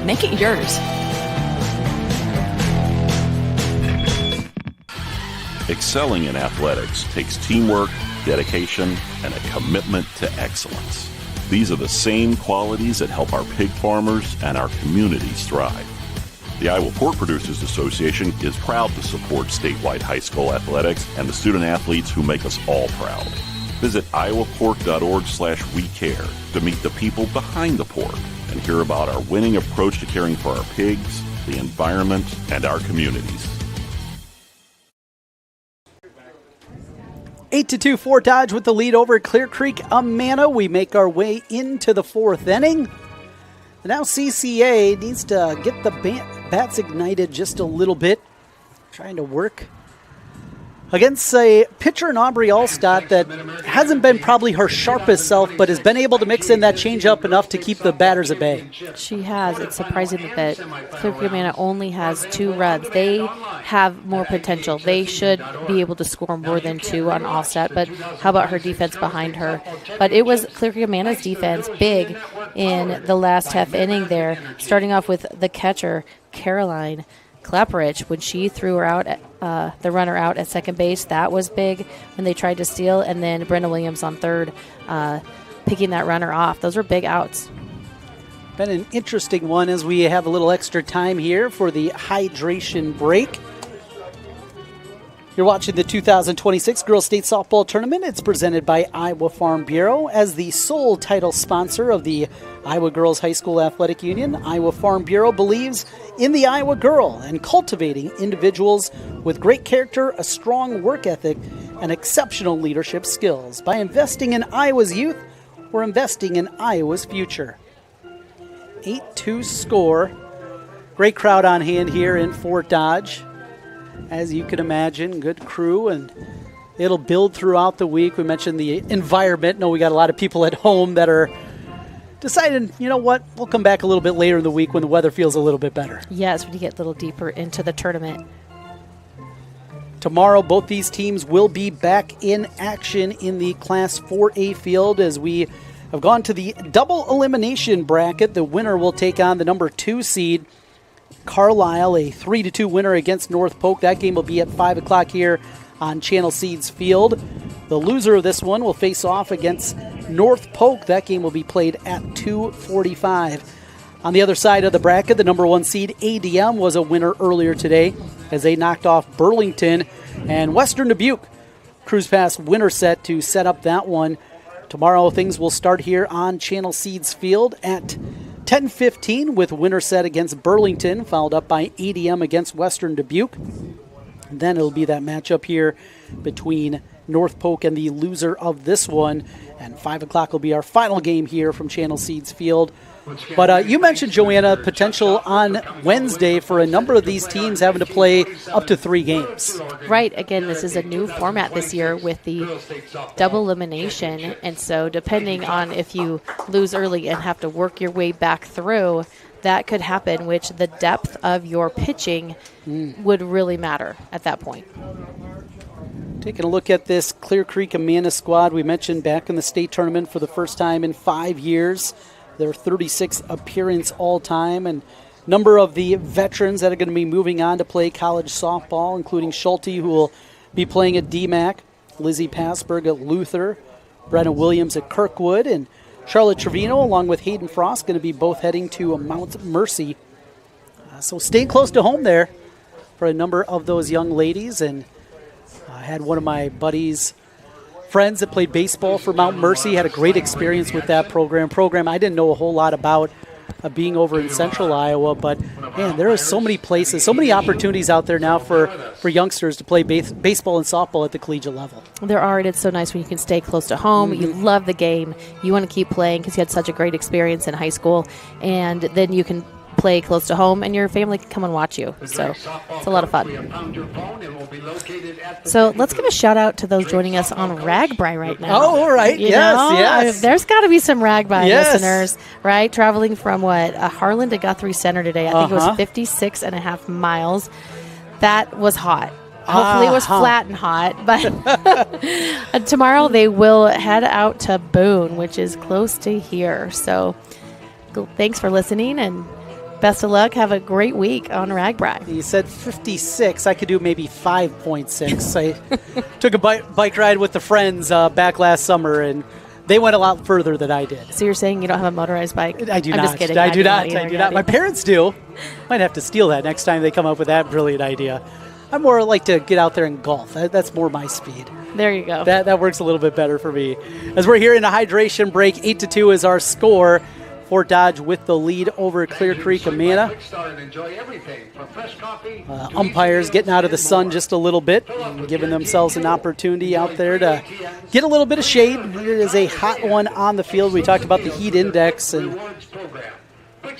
Make it yours. Excelling in athletics takes teamwork, dedication, and a commitment to excellence. These are the same qualities that help our pig farmers and our communities thrive. The Iowa Pork Producers Association is proud to support statewide high school athletics and the student athletes who make us all proud. Visit iowapork.org/WeCare to meet the people behind the pork and hear about our winning approach to caring for our pigs, the environment, and our communities. 8-2 Fort Dodge with the lead over Clear Creek Amana. We make our way into the 4th inning. And now CCA needs to get the bats ignited just a little bit. Trying to work against a pitcher in Aubrey Allstott that hasn't been probably her sharpest self, but has been able to mix in that changeup enough to keep the batters at bay. She has. It's surprising that Clear Creek Amana only has 2 runs. They have more potential. They should be able to score more than 2 on Allstott, but how about her defense behind her? But it was Clear Creek Amana's defense big in the last half inning there, starting off with the catcher, Caroline Clapperich, when she threw her out, the runner out at second base. That was big when they tried to steal, and then Brenda Williams on third, picking that runner off. Those were big outs. Been an interesting one as we have a little extra time here for the hydration break. You're watching the 2026 Girls State Softball Tournament. It's presented by Iowa Farm Bureau. As the sole title sponsor of the Iowa Girls High School Athletic Union, Iowa Farm Bureau believes in the Iowa girl and cultivating individuals with great character, a strong work ethic, and exceptional leadership skills. By investing in Iowa's youth, we're investing in Iowa's future. 8-2 score. Great crowd on hand here in Fort Dodge. As you can imagine, good crew, and it'll build throughout the week. We mentioned the environment. We got a lot of people at home that are deciding, you know what, we'll come back a little bit later in the week when the weather feels a little bit better. Yes, when you get a little deeper into the tournament. Tomorrow, both these teams will be back in action in the Class 4A field as we have gone to the double elimination bracket. The winner will take on the number 2 seed Carlisle, a 3-2 winner against North Polk. That game will be at 5 o'clock here on Channel Seeds Field. The loser of this one will face off against North Polk. That game will be played at 2:45. On the other side of the bracket, the number 1 seed ADM was a winner earlier today as they knocked off Burlington, and Western Dubuque cruised past Winterset to set up that one. Tomorrow things will start here on Channel Seeds Field at 10:15 with Winterset against Burlington, followed up by ADM against Western Dubuque. And then it'll be that matchup here between North Polk and the loser of this one. And 5 o'clock will be our final game here from Channel Seeds Field. But you mentioned, Joanna, potential on Wednesday for a number of these teams having to play up to 3 games. Right. Again, this is a new format this year with the double elimination. And so depending on if you lose early and have to work your way back through, that could happen, which the depth of your pitching would really matter at that point. Taking a look at this Clear Creek Amana squad, we mentioned back in the state tournament for the first time in 5 years. Their 36th appearance all-time, and number of the veterans that are going to be moving on to play college softball, including Schulte, who will be playing at DMAC, Lizzie Passberg at Luther, Brenna Williams at Kirkwood, and Charlotte Trevino, along with Hayden Frost, going to be both heading to Mount Mercy. So stay close to home there for a number of those young ladies. And I had one of my buddies' friends that played baseball for Mount Mercy, had a great experience with that program I didn't know a whole lot about being over in central Iowa, but man, there are so many places, so many opportunities out there now for youngsters to play baseball and softball at the collegiate level. There are, and it's so nice when you can stay close to home. You love the game. You want to keep playing because you had such a great experience in high school, and then you can play close to home and your family can come and watch you. So it's a lot of fun. So let's give a shout out to those joining us on Ragbri right now. Oh, all right. Yes. There's got to be some Ragbri listeners, right? Traveling from Harlan to Guthrie Center today. I think it was 56 and a half miles. That was hot. Hopefully it was flat and hot. But tomorrow they will head out to Boone, which is close to here. So thanks for listening and best of luck. Have a great week on Ragbri. You said 56. I could do maybe 5.6. I took a bike ride with the friends back last summer, and they went a lot further than I did. So you're saying you don't have a motorized bike? I do not. I'm just kidding. I do not. My parents do. Might have to steal that next time they come up with that brilliant idea. I more like to get out there and golf. That's more my speed. There you go. That works a little bit better for me. As we're here in a hydration break, 8-2 is our score. Fort Dodge with the lead over Clear Creek Amana. Umpires getting out of the sun just a little bit, and giving themselves an opportunity out there to get a little bit of shade. It is a hot one on the field. We talked about the heat index and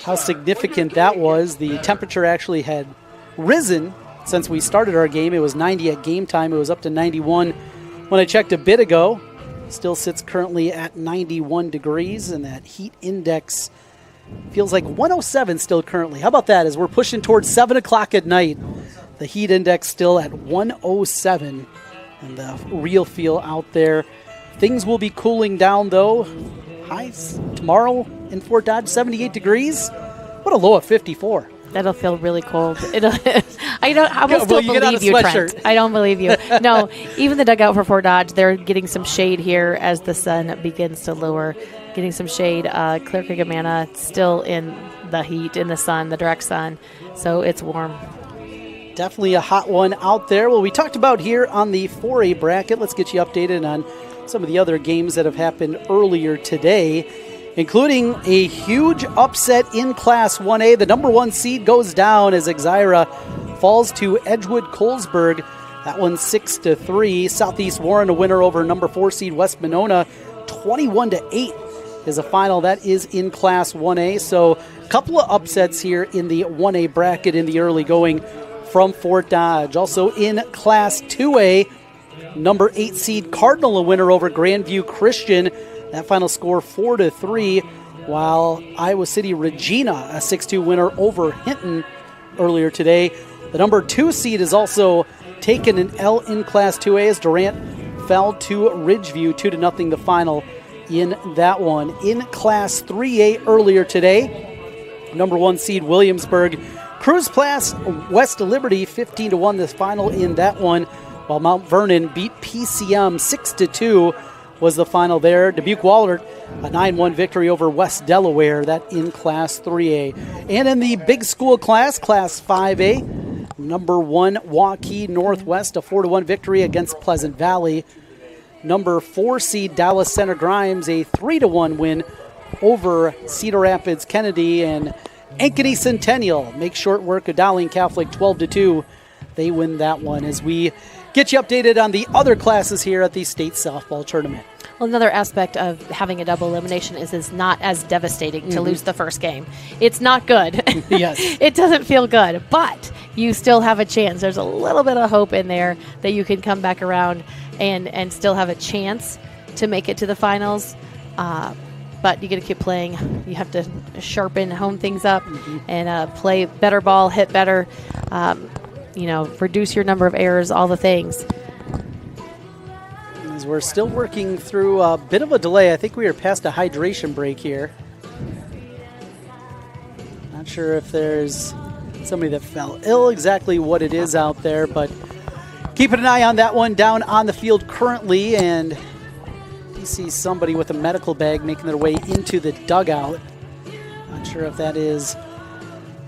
how significant that was. The temperature actually had risen since we started our game. It was 90 at game time. It was up to 91 when I checked a bit ago. Still sits currently at 91 degrees, and that heat index feels like 107 still currently. How about that? As we're pushing towards 7 o'clock at night, the heat index still at 107, and the real feel out there. Things will be cooling down, though. Highs tomorrow in Fort Dodge, 78 degrees. What a low of 54. That'll feel really cold. I will still believe you, Trent. I don't believe you. No, even the dugout for Fort Dodge, they're getting some shade here as the sun begins to lower. Getting some shade. Clear Creek Amana still in the heat, in the sun, the direct sun. So it's warm. Definitely a hot one out there. Well, we talked about here on the 4A bracket. Let's get you updated on some of the other games that have happened earlier today, including a huge upset in Class 1A. The number 1 seed goes down as Exira falls to Edgewood Colesburg. That one 6-3. Southeast Warren a winner over number 4 seed West Monona. 21-8 is a final. That is in Class 1A. So a couple of upsets here in the 1A bracket in the early going from Fort Dodge. Also in Class 2A, number 8 seed Cardinal a winner over Grandview Christian. That final score 4-3, while Iowa City Regina a 6-2 winner over Hinton earlier today. The number 2 seed is also taken an L in Class 2A as Durant fell to Ridgeview 2-0 the final in that one. In Class 3A earlier today, number 1 seed Williamsburg Cruz Pass West Liberty 15-1 this final in that one, while Mount Vernon beat PCM 6-2 was the final there. Dubuque Wahlert, a 9-1 victory over West Delaware, that in Class 3A. And in the big school class, Class 5A, number 1 Waukee Northwest, a 4-1 victory against Pleasant Valley. Number 4 seed Dallas Center Grimes, a 3-1 win over Cedar Rapids Kennedy. And Ankeny Centennial makes short work of Dowling Catholic 12-2. They win that one as we get you updated on the other classes here at the state softball tournament. Well, another aspect of having a double elimination is it's not as devastating to lose the first game. It's not good. Yes. It doesn't feel good, but you still have a chance. There's a little bit of hope in there that you can come back around and still have a chance to make it to the finals. But you got to keep playing. You have to sharpen, hone things up, and play better ball, hit better, reduce your number of errors, all the things. As we're still working through a bit of a delay. I think we are past a hydration break here. Not sure if there's somebody that fell ill, exactly what it is out there, but keeping an eye on that one down on the field currently, and you see somebody with a medical bag making their way into the dugout. Not sure if that is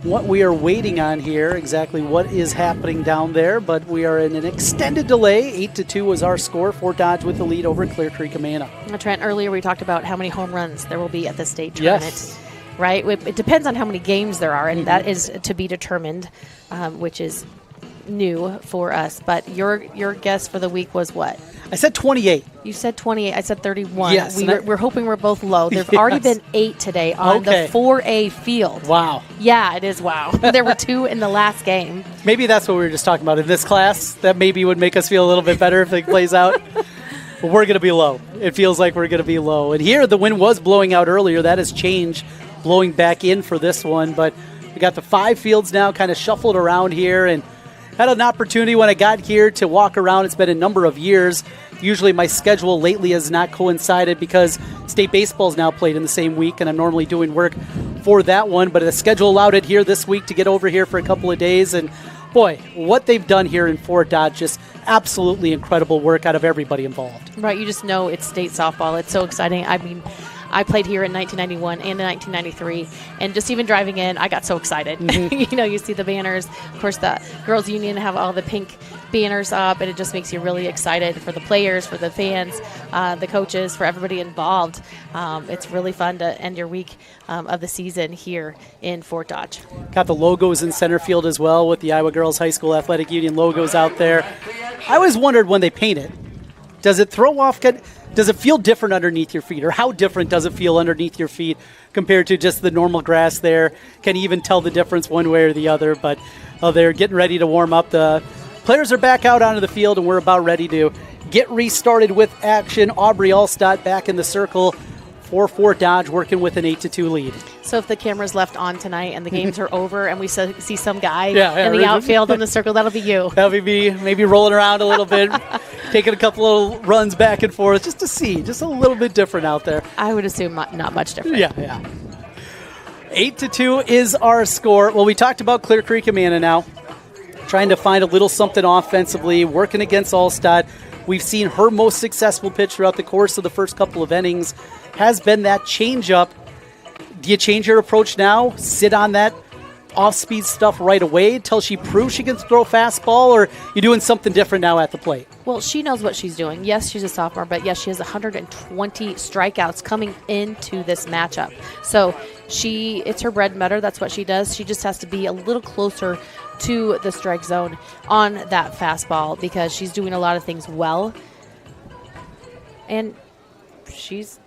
what we are waiting on here, exactly what is happening down there, but we are in an extended delay. 8-2 was our score. Fort Dodge with the lead over Clear Creek Amana. Trent, earlier we talked about how many home runs there will be at the state tournament. Yes. Right? It depends on how many games there are, and that is to be determined, which is new for us. But your guess for the week was what? I said 28. You said 28. I said 31. Yes. We're hoping we're both low. There have already been 8 today on the 4A field. Wow. Yeah, it is wow. There were 2 in the last game. Maybe that's what we were just talking about in this class. That maybe would make us feel a little bit better if it plays out. But we're going to be low. It feels like we're going to be low. And here the wind was blowing out earlier. That has changed, blowing back in for this one. But we got the 5 fields now kind of shuffled around here, and had an opportunity when I got here to walk around. It's been a number of years. Usually my schedule lately has not coincided because state baseball is now played in the same week, and I'm normally doing work for that one. But the schedule allowed it here this week to get over here for a couple of days. And boy, what they've done here in Fort Dodge, just absolutely incredible work out of everybody involved. Right, you just know it's state softball. It's so exciting. I mean, I played here in 1991 and in 1993, and just even driving in, I got so excited. You see the banners. Of course, the Girls Union have all the pink banners up, and it just makes you really excited for the players, for the fans, the coaches, for everybody involved. It's really fun to end your week of the season here in Fort Dodge. Got the logos in center field as well with the Iowa Girls High School Athletic Union logos out there. I always wondered when they paint it, does it throw off? Does it feel different underneath your feet, or how different does it feel underneath your feet compared to just the normal grass there? Can you even tell the difference one way or the other? But they're getting ready to warm up. The players are back out onto the field, and we're about ready to get restarted with action. Aubrey Allstott back in the circle for Fort Dodge, working with an 8-2 lead. So if the camera's left on tonight and the games are over and we see some guy in the outfield in the circle, that'll be you. That'll be me, maybe rolling around a little bit, taking a couple of runs back and forth just to see, just a little bit different out there. I would assume not much different. Yeah. 8-2 is our score. Well, we talked about Clear Creek Amana now, trying to find a little something offensively, working against Allstott. We've seen her most successful pitch throughout the course of the first couple of innings has been that changeup. Do you change your approach now? Sit on that off-speed stuff right away until she proves she can throw fastball, or you doing something different now at the plate? Well, she knows what she's doing. Yes, she's a sophomore, but yes, she has 120 strikeouts coming into this matchup. So it's her bread and butter. That's what she does. She just has to be a little closer to the strike zone on that fastball because she's doing a lot of things well. And she's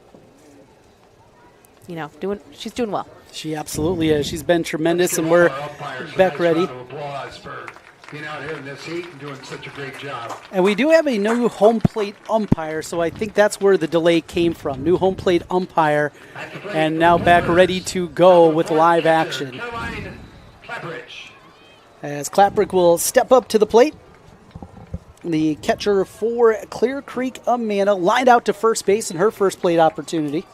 doing well. She absolutely is. She's been tremendous, and we're back ready. Being out here in this heat and doing such a great job. And we do have a new home plate umpire, so I think that's where the delay came from. New home plate umpire, and now back ready to go with live action. As Claperick will step up to the plate. The catcher for Clear Creek Amana lined out to first base in her first plate opportunity.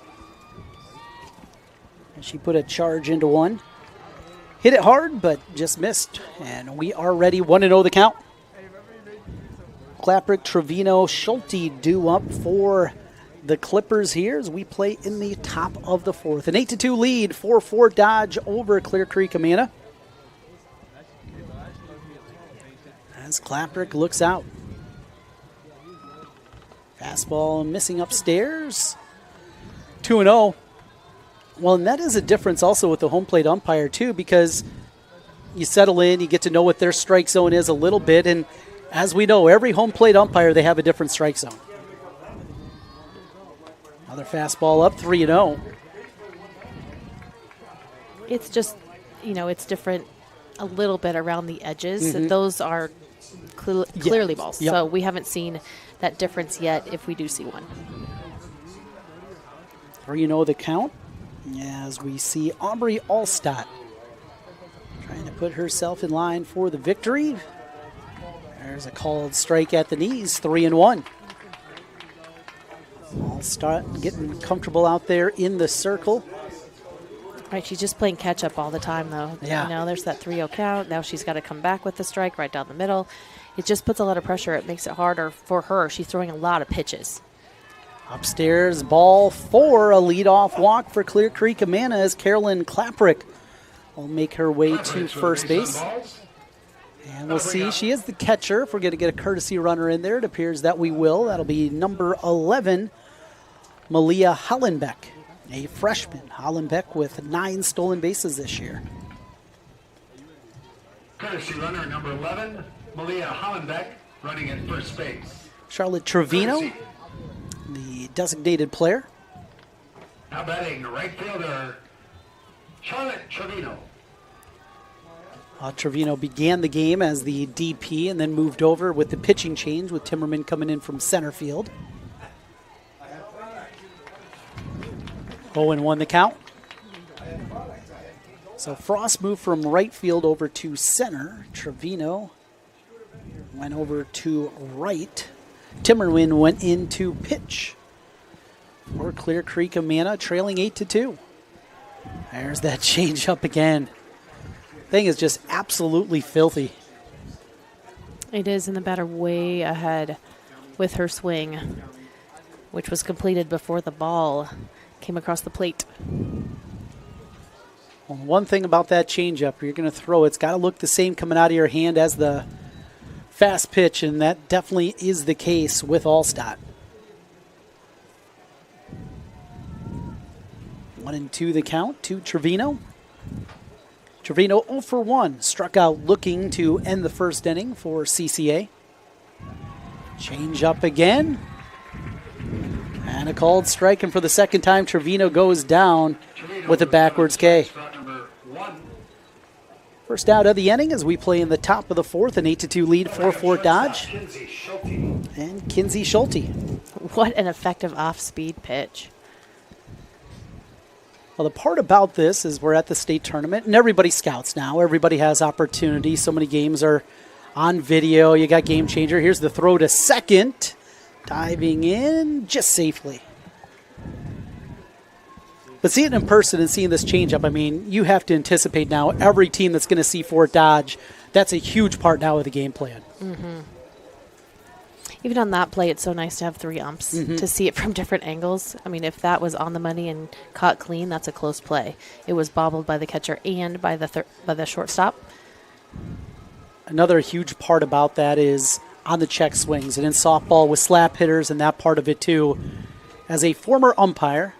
And she put a charge into one. Hit it hard, but just missed. And we are ready. 1-0 the count. Klaprick, Trevino, Schulte due up for the Clippers here as we play in the top of the fourth. An 8-2 lead for Fort Dodge over Clear Creek Amana. As Klaprick looks out. Fastball missing upstairs. 2-0. Well, and that is a difference also with the home plate umpire, too, because you settle in, you get to know what their strike zone is a little bit, and as we know, every home plate umpire, they have a different strike zone. Another fastball up, 3-0. It's just, it's different a little bit around the edges. Mhm. Those are clearly balls. Yep. So we haven't seen that difference yet if we do see one. 3-0 the count as we see Aubrey Allstott trying to put herself in line for the victory. There's a called strike at the knees, 3-1. Allstott getting comfortable out there in the circle. Right, she's just playing catch-up all the time, though. Yeah. There's that 3-0 count. Now she's got to come back with the strike right down the middle. It just puts a lot of pressure. It makes it harder for her. She's throwing a lot of pitches. Upstairs, ball 4, a leadoff walk for Clear Creek Amana as Carolyn Klaprick will make her way to first base. And we'll see. She is the catcher. If we're going to get a courtesy runner in there, it appears that we will. That'll be number 11, Malia Hollenbeck, a freshman. Hollenbeck with 9 stolen bases this year. Courtesy runner number 11, Malia Hollenbeck, running at first base. Charlotte Trevino, the designated player. Now batting right fielder, Charlotte Trevino. Trevino began the game as the DP and then moved over with the pitching change with Timmerman coming in from center field. 0-1 the count. So Frost moved from right field over to center. Trevino went over to right. Timmerman went into pitch for Clear Creek Amana, trailing 8-2. There's that change up again. Thing is just absolutely filthy. It is, and the batter way ahead with her swing, which was completed before the ball came across the plate. Well, one thing about that changeup, you're going to throw, it's got to look the same coming out of your hand as the fast pitch, and that definitely is the case with Allstott. 1-2 the count to Trevino. Trevino 0 for 1, struck out looking to end the first inning for CCA. Change up again. And a called strike, and for the second time, Trevino goes down with a backwards K. First out of the inning as we play in the top of the fourth, an 8-2 lead for Fort Dodge. And Kinsey Schulte. What an effective off-speed pitch. Well, the part about this is we're at the state tournament, and everybody scouts now. Everybody has opportunity. So many games are on video. You got game changer. Here's the throw to second. Diving in just safely. But seeing it in person and seeing this changeup, I mean, you have to anticipate now every team that's going to see Fort Dodge, that's a huge part now of the game plan. Mm-hmm. Even on that play, it's so nice to have 3 umps to see it from different angles. I mean, if that was on the money and caught clean, that's a close play. It was bobbled by the catcher and by the shortstop. Another huge part about that is on the check swings and in softball with slap hitters and that part of it too. As a former umpire,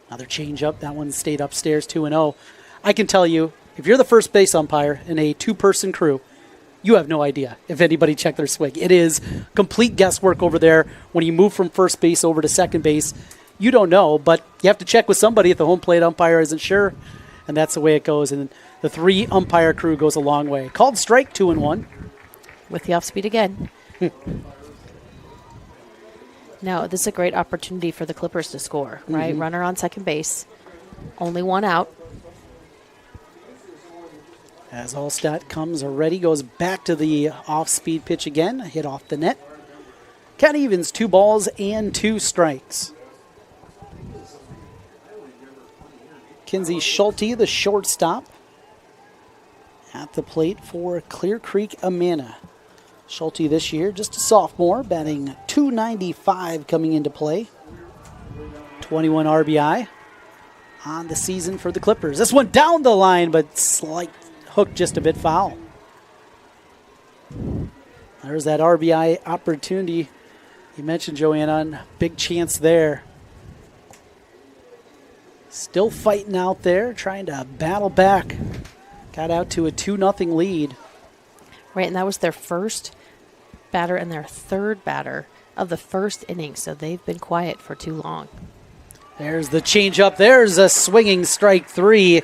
another changeup, that one stayed upstairs 2-0. I can tell you, if you're the first base umpire in a 2-person crew, you have no idea if anybody checked their swing. It is complete guesswork over there. When you move from first base over to second base, you don't know, but you have to check with somebody if the home plate umpire isn't sure, and that's the way it goes. And the 3-umpire crew goes a long way. Called strike, 2-1. With the off-speed again. Now, this is a great opportunity for the Clippers to score, right? Runner on second base. Only 1 out. As Allstott comes already, goes back to the off-speed pitch again, hit off the net. Count evens, 2 balls and 2 strikes. Kinsey Schulte, the shortstop. At the plate for Clear Creek Amana. Schulte this year, just a sophomore, batting .295 coming into play. 21 RBI on the season for the Clippers. This one down the line, but slight hook just a bit foul. There's that RBI opportunity. You mentioned, Joanna, big chance there. Still fighting out there, trying to battle back. Got out to a 2-0 lead. Right, and that was their first batter and their third batter of the first inning, so they've been quiet for too long. There's the changeup. There's a swinging strike 3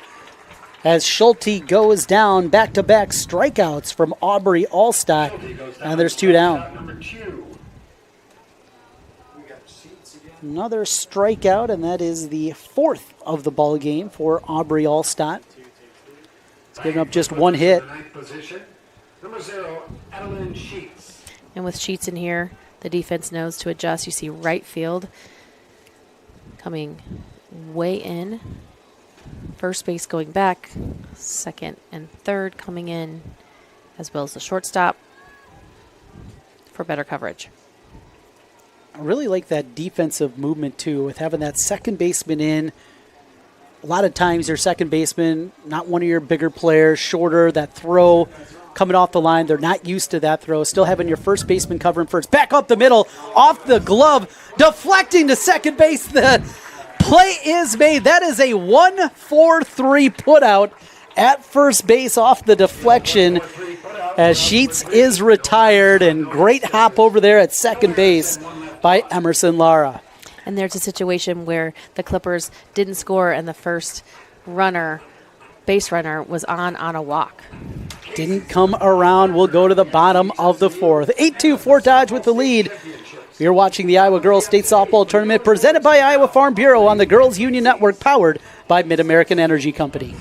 as Schulte goes down. Back-to-back strikeouts from Aubrey Allstott, and there's 2 down. Another strikeout, and that is the 4th of the ball game for Aubrey Allstott. He's given up just 1 hit. And with Sheets in here, the defense knows to adjust. You see right field coming way in. First base going back. Second and third coming in, as well as the shortstop for better coverage. I really like that defensive movement, too, with having that second baseman in. A lot of times your second baseman, not one of your bigger players, shorter, that throw coming off the line. They're not used to that throw. Still having your first baseman covering first. Back up the middle, off the glove, deflecting to second base. The play is made. That is a 1-4-3 putout at first base off the deflection as Sheets is retired, and great hop over there at second base by Emerson Lara. And there's a situation where the Clippers didn't score and the first base runner was on a walk. Didn't come around. We'll go to the bottom of the 4th. 8-2 Fort Dodge with the lead. You're watching the Iowa Girls State Softball Tournament presented by Iowa Farm Bureau on the Girls Union Network, powered by Mid-American Energy Company.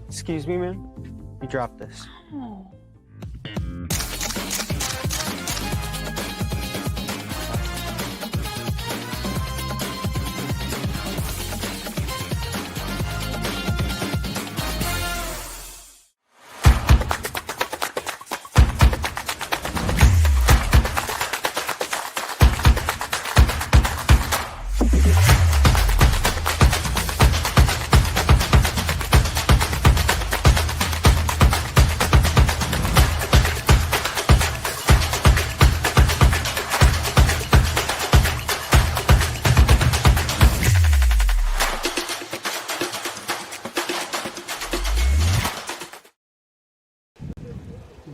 Excuse me, man. You dropped this.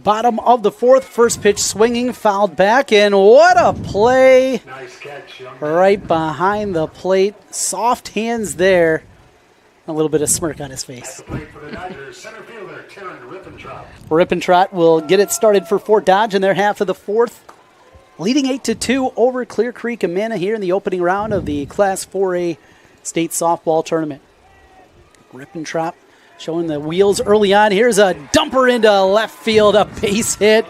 Bottom of the 4th, first pitch swinging, fouled back, and what a play. Nice catch, young man. Right behind the plate. Soft hands there. A little bit of smirk on his face. Plate for the Dodgers, center fielder, Taryn Rippentrop. Rippentrott will get it started for Fort Dodge in their half of the 4th. Leading 8-2 over Clear Creek Amana here in the opening round of the Class 4A State Softball Tournament. Rippentrop showing the wheels early on. Here's a dumper into left field, a base hit.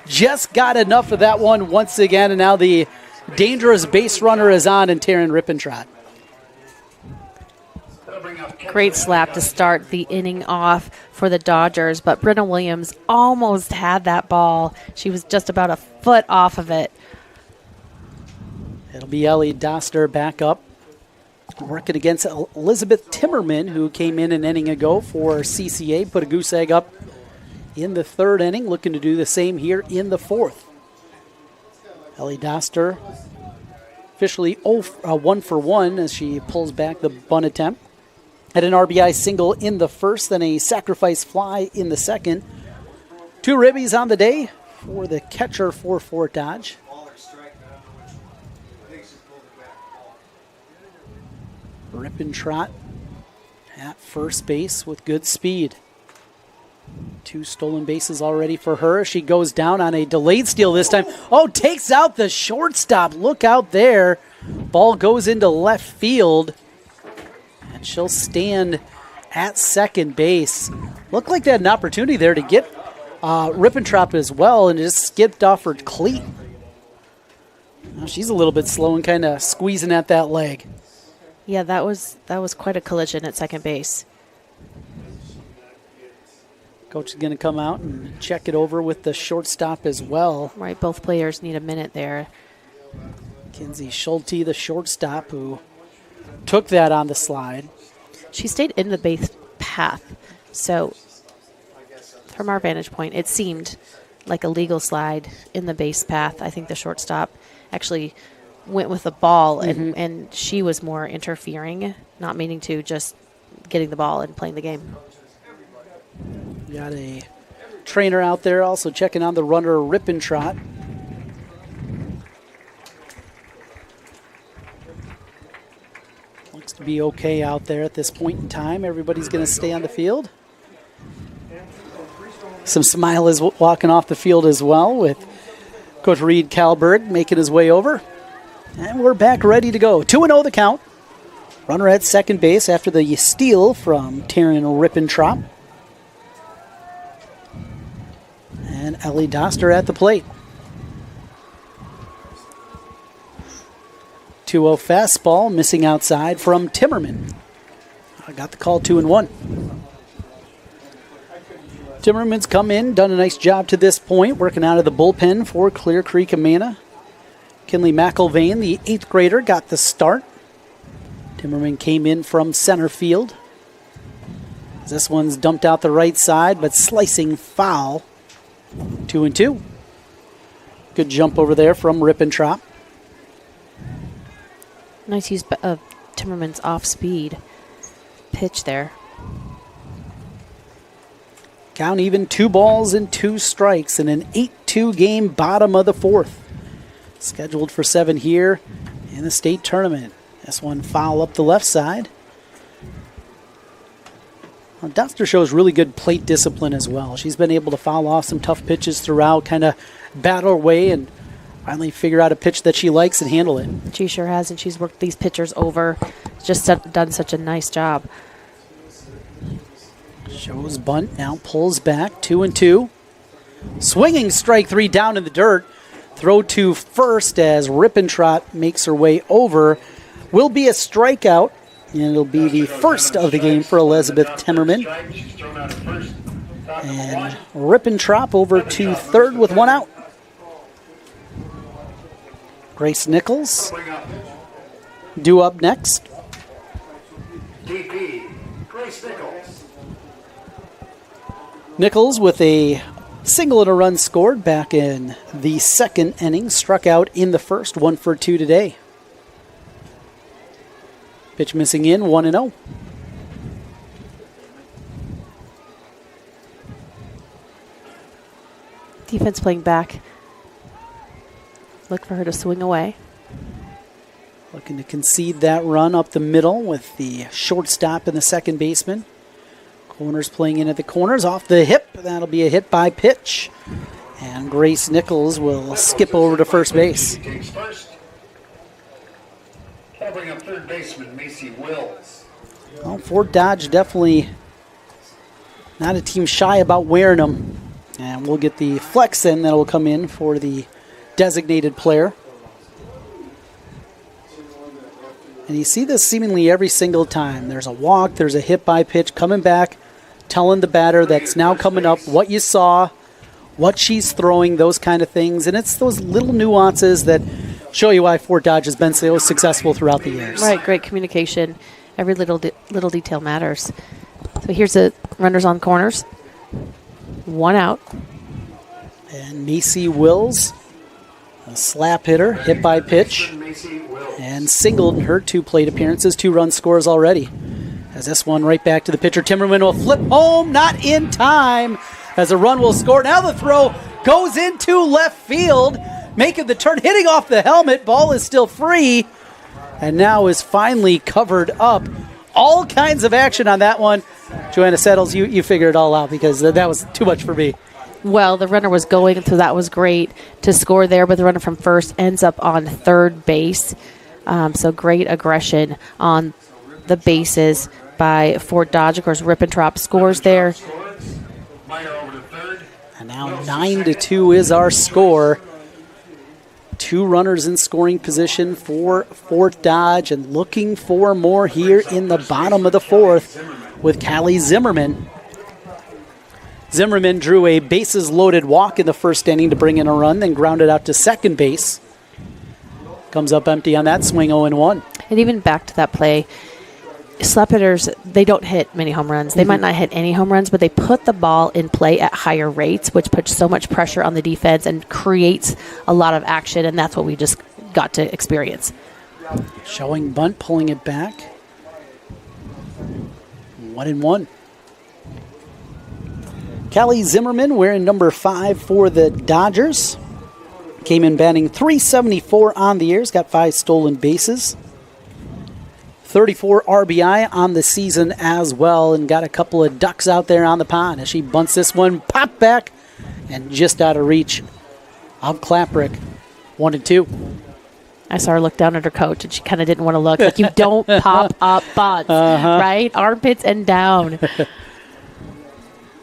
Just got enough of that one once again, and now the dangerous base runner is on in Taryn Rippentrott. Great slap to start the inning off for the Dodgers, but Brenna Williams almost had that ball. She was just about a foot off of it. It'll be Ellie Doster back up, working against Elizabeth Timmerman, who came in an inning ago for CCA, put a goose egg up in the 3rd inning, looking to do the same here in the 4th. Ellie Doster officially 1 for 1 as she pulls back the bunt attempt. Had an RBI single in the 1st, then a sacrifice fly in the 2nd. 2 ribbies on the day for the catcher for Fort Dodge. Rippentrott at first base with good speed. 2 stolen bases already for her. She goes down on a delayed steal this time. Oh, takes out the shortstop. Look out there. Ball goes into left field. And she'll stand at second base. Looked like they had an opportunity there to get Rippentrop as well, and just skipped off her cleat. Now she's a little bit slow and kind of squeezing at that leg. Yeah, that was quite a collision at second base. Coach is going to come out and check it over with the shortstop as well. Right, both players need a minute there. Kinsey Schulte, the shortstop, who took that on the slide. She stayed in the base path, so from our vantage point, it seemed like a legal slide in the base path. I think the shortstop actually went with the ball, and she was more interfering, not meaning to, just getting the ball and playing the game. Got a trainer out there also checking on the runner, Rippentrot. Looks to be okay out there at this point in time. Everybody's going to stay on the field. Some smile is walking off the field as well with Coach Reed Kalberg making his way over. And we're back ready to go. 2-0 the count. Runner at second base after the steal from Taryn Rippentrop. And Ellie Doster at the plate. 2-0 fastball, missing outside from Timmerman. I got the call 2-1. Timmerman's come in, done a nice job to this point, working out of the bullpen for Clear Creek Amana. Kinley McIlvain, the 8th grader, got the start. Timmerman came in from center field. This one's dumped out the right side, but slicing foul. 2-2. Good jump over there from Rippentrop. Nice use of Timmerman's off-speed pitch there. Count even, 2 balls and 2 strikes in an 8-2 game, bottom of the 4th. Scheduled for 7 here in the state tournament. This one foul up the left side. Well, Doster shows really good plate discipline as well. She's been able to foul off some tough pitches throughout, kind of battle her way and finally figure out a pitch that she likes and handle it. She sure has, and she's worked these pitchers over. Just done such a nice job. Shows bunt, now pulls back, 2-2. Swinging strike 3 down in the dirt. Throw to first as Rippentrot makes her way over. Will be a strikeout, and it'll be the first of the game for Elizabeth Timmerman. And Rippentrop over to third with 1 out. Grace Nichols due up next. DP, Grace Nichols. Nichols with a single and a run scored back in the 2nd inning. Struck out in the 1st, 1 for 2 today. Pitch missing in, 1-0. Defense playing back. Look for her to swing away. Looking to concede that run up the middle with the shortstop and the second baseman. Corners playing in at the corners, off the hip. That'll be a hit by pitch. And Grace Nichols will skip over to first base. Takes first. Covering up third baseman Macy Wills. Well, Fort Dodge definitely not a team shy about wearing them. And we'll get the flex in that will come in for the designated player. And you see this seemingly every single time. There's a walk, there's a hit by pitch, coming back, telling the batter that's now coming up what you saw, what she's throwing, those kind of things. And it's those little nuances that show you why Fort Dodge has been so successful throughout the years. Right, great communication. Every little detail matters. So here's the runners on corners. 1 out. And Macy Wills, a slap hitter, hit by pitch, and singled in her 2 plate appearances, 2 run scores already. As this one right back to the pitcher, Timmerman will flip home, not in time, as a run will score. Now the throw goes into left field, making the turn, hitting off the helmet. Ball is still free, and now is finally covered up all kinds of action on that one. Joanna Settles, you figured it all out because that was too much for me. Well, the runner was going, so that was great to score there, but the runner from first ends up on third base. So great aggression on the bases by Fort Dodge. Of course, Rippentrop scores there. And now 9-2 is our score. 2 runners in scoring position for Fort Dodge, and looking for more here in the bottom of the 4th with Callie Zimmerman. Zimmerman drew a bases-loaded walk in the first inning to bring in a run, then grounded out to second base. Comes up empty on that swing, 0-1. And even back to that play, slap hitters, they don't hit many home runs. They might not hit any home runs, but they put the ball in play at higher rates, which puts so much pressure on the defense and creates a lot of action, and that's what we just got to experience. Showing bunt, pulling it back. 1-1. Callie Zimmerman wearing number 5 for the Dodgers. Came in batting .374 on the year. Got 5 stolen bases. 34 RBI on the season as well, and got a couple of ducks out there on the pond as she bunts this one, pop back, and just out of reach of Klaprick. 1-2. I saw her look down at her coach, and she kind of didn't want to look. Like, you don't pop up bunts, right? Armpits and down.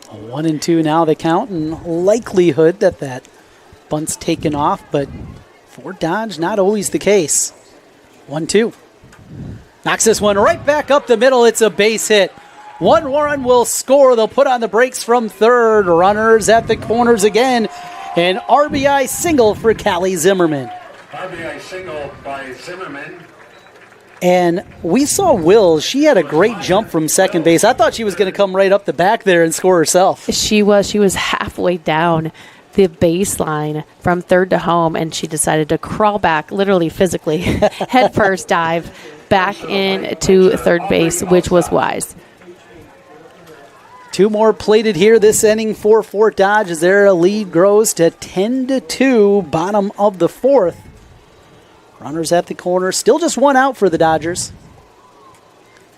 1-2 now the count, and likelihood that bunt's taken off, but for Dodge, not always the case. 1-2. Knocks this one right back up the middle. It's a base hit. 1 run will score. They'll put on the brakes from third. Runners at the corners again. An RBI single for Callie Zimmerman. RBI single by Zimmerman. And we saw Wills. She had a great jump from second base. I thought she was going to come right up the back there and score herself. She was halfway down the baseline from third to home, and she decided to crawl back, literally physically, head first dive back into third base, which was wise. 2 more plated here this inning for Fort Dodge as their lead grows to 10-2, bottom of the 4th. Runners at the corner, still just 1 out for the Dodgers.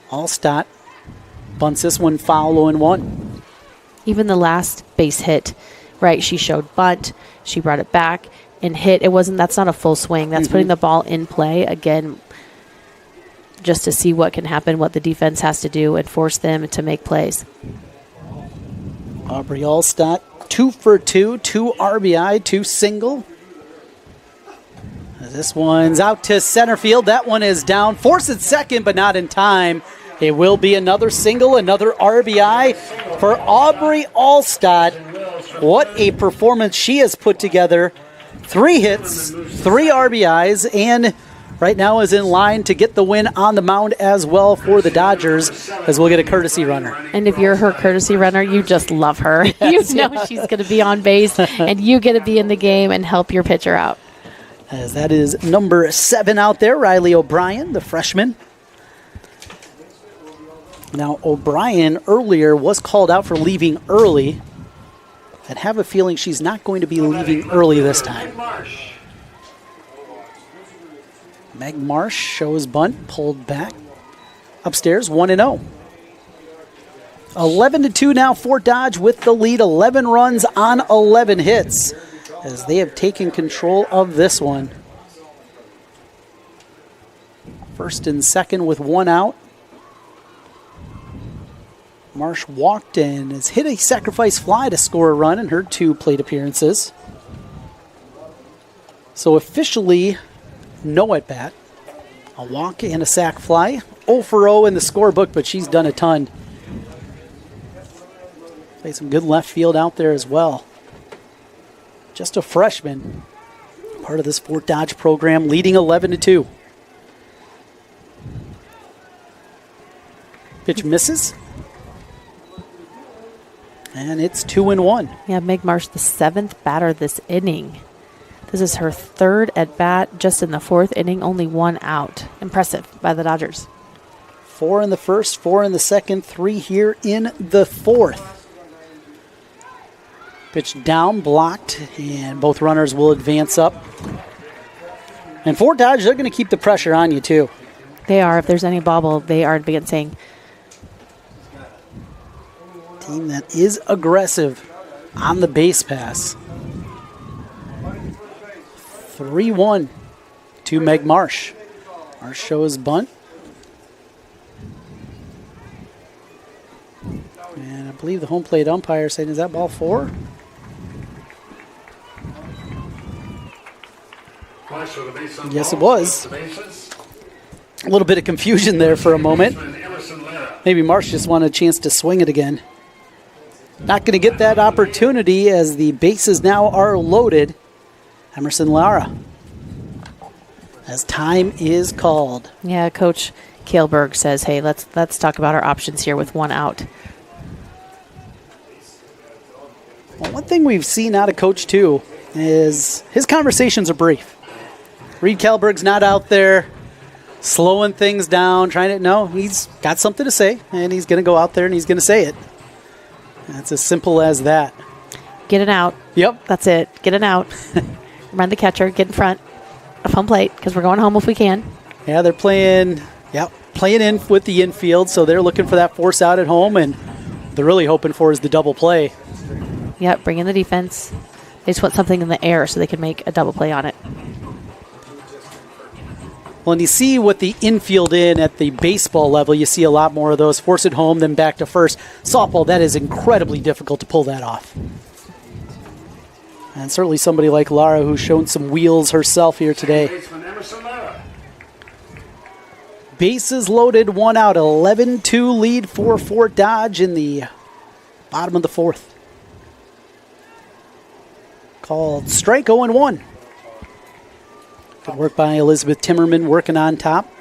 Allstott bunts this one foul, 0-1. Even the last base hit, right? She showed bunt, she brought it back and hit. That's not a full swing. That's putting the ball in play again, just to see what can happen, what the defense has to do, and force them to make plays. Aubrey Allstott, 2 for 2, 2 RBI, 2 single. This one's out to center field. That one is down. Force at second, but not in time. It will be another single, another RBI for Aubrey Allstott. What a performance she has put together. 3 hits, 3 RBIs, and right now is in line to get the win on the mound as well for the Dodgers, as we'll get a courtesy runner. And if you're her courtesy runner, you just love her. Yes, you know she's going to be on base, and you get to be in the game and help your pitcher out. As that is number 7 out there, Riley O'Brien, the freshman. Now, O'Brien earlier was called out for leaving early. I have a feeling she's not going to be leaving early this time. Meg Marsh shows bunt, pulled back. Upstairs, 1-0. 11-2 now, Fort Dodge with the lead. 11 runs on 11 hits as they have taken control of this one. First and second with 1 out. Marsh walked and has hit a sacrifice fly to score a run in her 2 plate appearances. So officially, no at bat. A walk and a sac fly. 0 for 0 in the scorebook, but she's done a ton. Played some good left field out there as well. Just a freshman. Part of this Fort Dodge program, leading 11-2. Pitch misses. And it's 2-1. Yeah, Meg Marsh, the 7th batter this inning. This is her 3rd at bat, just in the 4th inning, only 1 out. Impressive by the Dodgers. 4 in the first, 4 in the second, 3 here in the 4th. Pitch down, blocked, and both runners will advance up. And Fort Dodge, they're going to keep the pressure on you too. They are. If there's any bobble, they are advancing. Team that is aggressive on the base pass. 3-1 to Meg Marsh. Marsh shows bunt. And I believe the home plate umpire saying, is that ball 4? Yes, it was. A little bit of confusion there for a moment. Maybe Marsh just wanted a chance to swing it again. Not going to get that opportunity as the bases now are loaded. Emerson Lara, as time is called. Yeah, Coach Kaelberg says, hey, let's talk about our options here with 1 out. Well, one thing we've seen out of Coach 2 is his conversations are brief. Reed Kaelberg's not out there slowing things down, trying to, no, he's got something to say, and he's going to go out there and he's going to say it. It's as simple as that. Get it out. Yep. That's it. Get it out. Run the catcher. Get in front of home plate because we're going home if we can. Yeah, they're playing in with the infield, so they're looking for that force out at home, and they're really hoping for is the double play. Yep, bring in the defense. They just want something in the air so they can make a double play on it. Well, and you see what the infield in at the baseball level, you see a lot more of those. Force it home, then back to first. Softball, that is incredibly difficult to pull that off. And certainly somebody like Lara who's shown some wheels herself here today. Bases loaded, 1 out, 11-2 lead for Fort Dodge in the bottom of the 4th. Called strike 0-1. Good work by Elizabeth Timmerman working on top.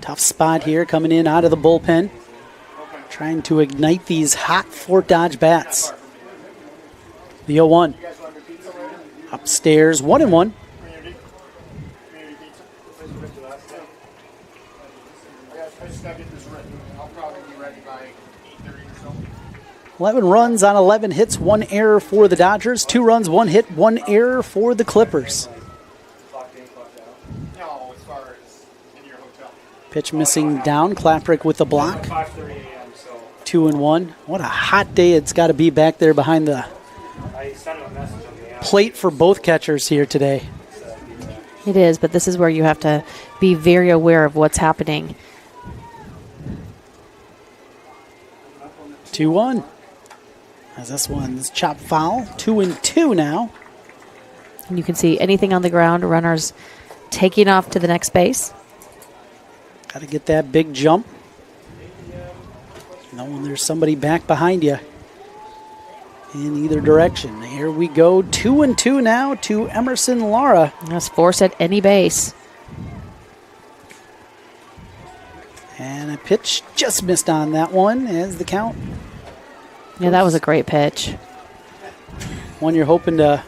Tough spot here coming in out of the bullpen. Trying to ignite these hot Fort Dodge bats. The 0-1. Upstairs, 1-1. 11 runs on 11 hits, 1 error for the Dodgers. 2 runs, 1 hit, 1 error for the Clippers. Pitch missing down. Klaprick with the block. 2-1. What a hot day it's got to be back there behind the plate for both catchers here today. It is, but this is where you have to be very aware of what's happening. 2-1. As this one's chopped foul. 2-2 now. And you can see anything on the ground, runners taking off to the next base. Got to get that big jump. Knowing there's somebody back behind you in either direction. Here we go. 2-2 now to Emerson Lara. That's force at any base. And a pitch just missed on that one as the count. Yeah, that was a great pitch. One you're hoping to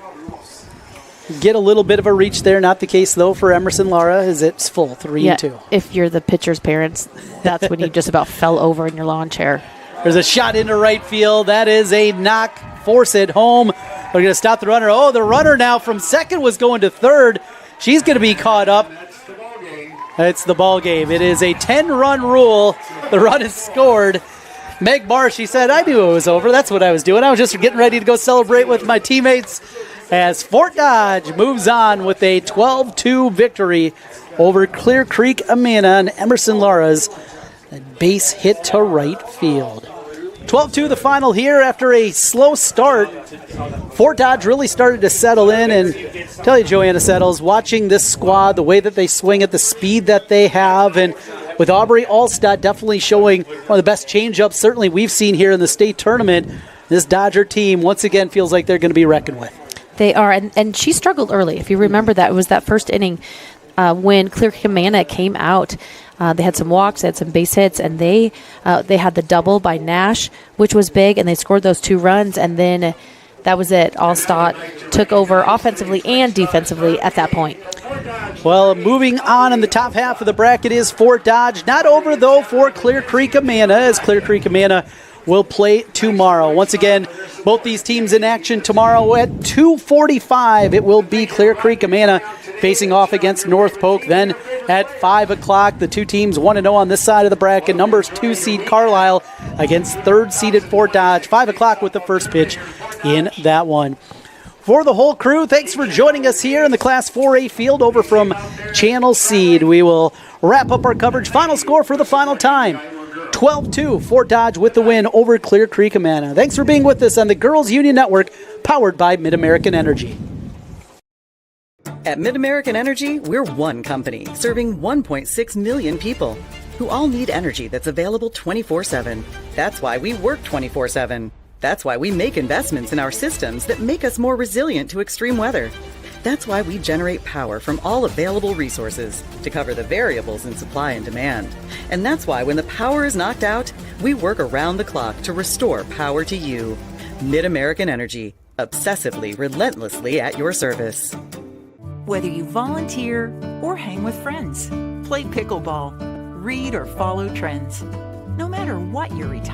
get a little bit of a reach there. Not the case, though, for Emerson Lara, as it's full, 3-2. If you're the pitcher's parents, that's when you just about fell over in your lawn chair. There's a shot into right field. That is a knock. Force it home. We're going to stop the runner. Oh, the runner now from second was going to third. She's going to be caught up. It's the ball game. It is a 10-run rule. The run is scored. Meg Marsh, she said, I knew it was over. That's what I was doing. I was just getting ready to go celebrate with my teammates as Fort Dodge moves on with a 12-2 victory over Clear Creek Amana and Emerson Lara's base hit to right field. 12-2 the final here after a slow start. Fort Dodge really started to settle in, and tell you, Joanna Settles, watching this squad, the way that they swing at the speed that they have, and with Aubrey Allstott definitely showing one of the best changeups certainly we've seen here in the state tournament, this Dodger team once again feels like they're going to be reckoned with. They are, and she struggled early. If you remember that, it was that first inning when Clear Creek Amana came out. They had some walks, they had some base hits, and they had the double by Nash, which was big, and they scored those 2 runs, and then that was it. Allstott took over offensively and defensively at that point. Well, moving on in the top half of the bracket is Fort Dodge. Not over, though, for Clear Creek Amana, as Clear Creek Amana will play tomorrow. Once again, Both these teams in action tomorrow at 2:45. It will be Clear Creek Amana facing off against North Polk. Then at 5 o'clock, the two teams 1-0 on this side of the bracket. Numbers 2 seed Carlisle against 3rd seeded Fort Dodge. 5 o'clock with the first pitch in that one. For the whole crew, thanks for joining us here in the Class 4A field over from Channel Seed. We will wrap up our coverage. Final score for the final time. 12-2, Fort Dodge with the win over Clear Creek Amana. Thanks for being with us on the Girls Union Network, powered by Mid-American Energy. At Mid-American Energy, we're one company serving 1.6 million people who all need energy that's available 24/7. That's why we work 24/7. That's why we make investments in our systems that make us more resilient to extreme weather. That's why we generate power from all available resources to cover the variables in supply and demand. And that's why when the power is knocked out, we work around the clock to restore power to you. Mid-American Energy, obsessively, relentlessly at your service. Whether you volunteer or hang with friends, play pickleball, read or follow trends, no matter what your retirement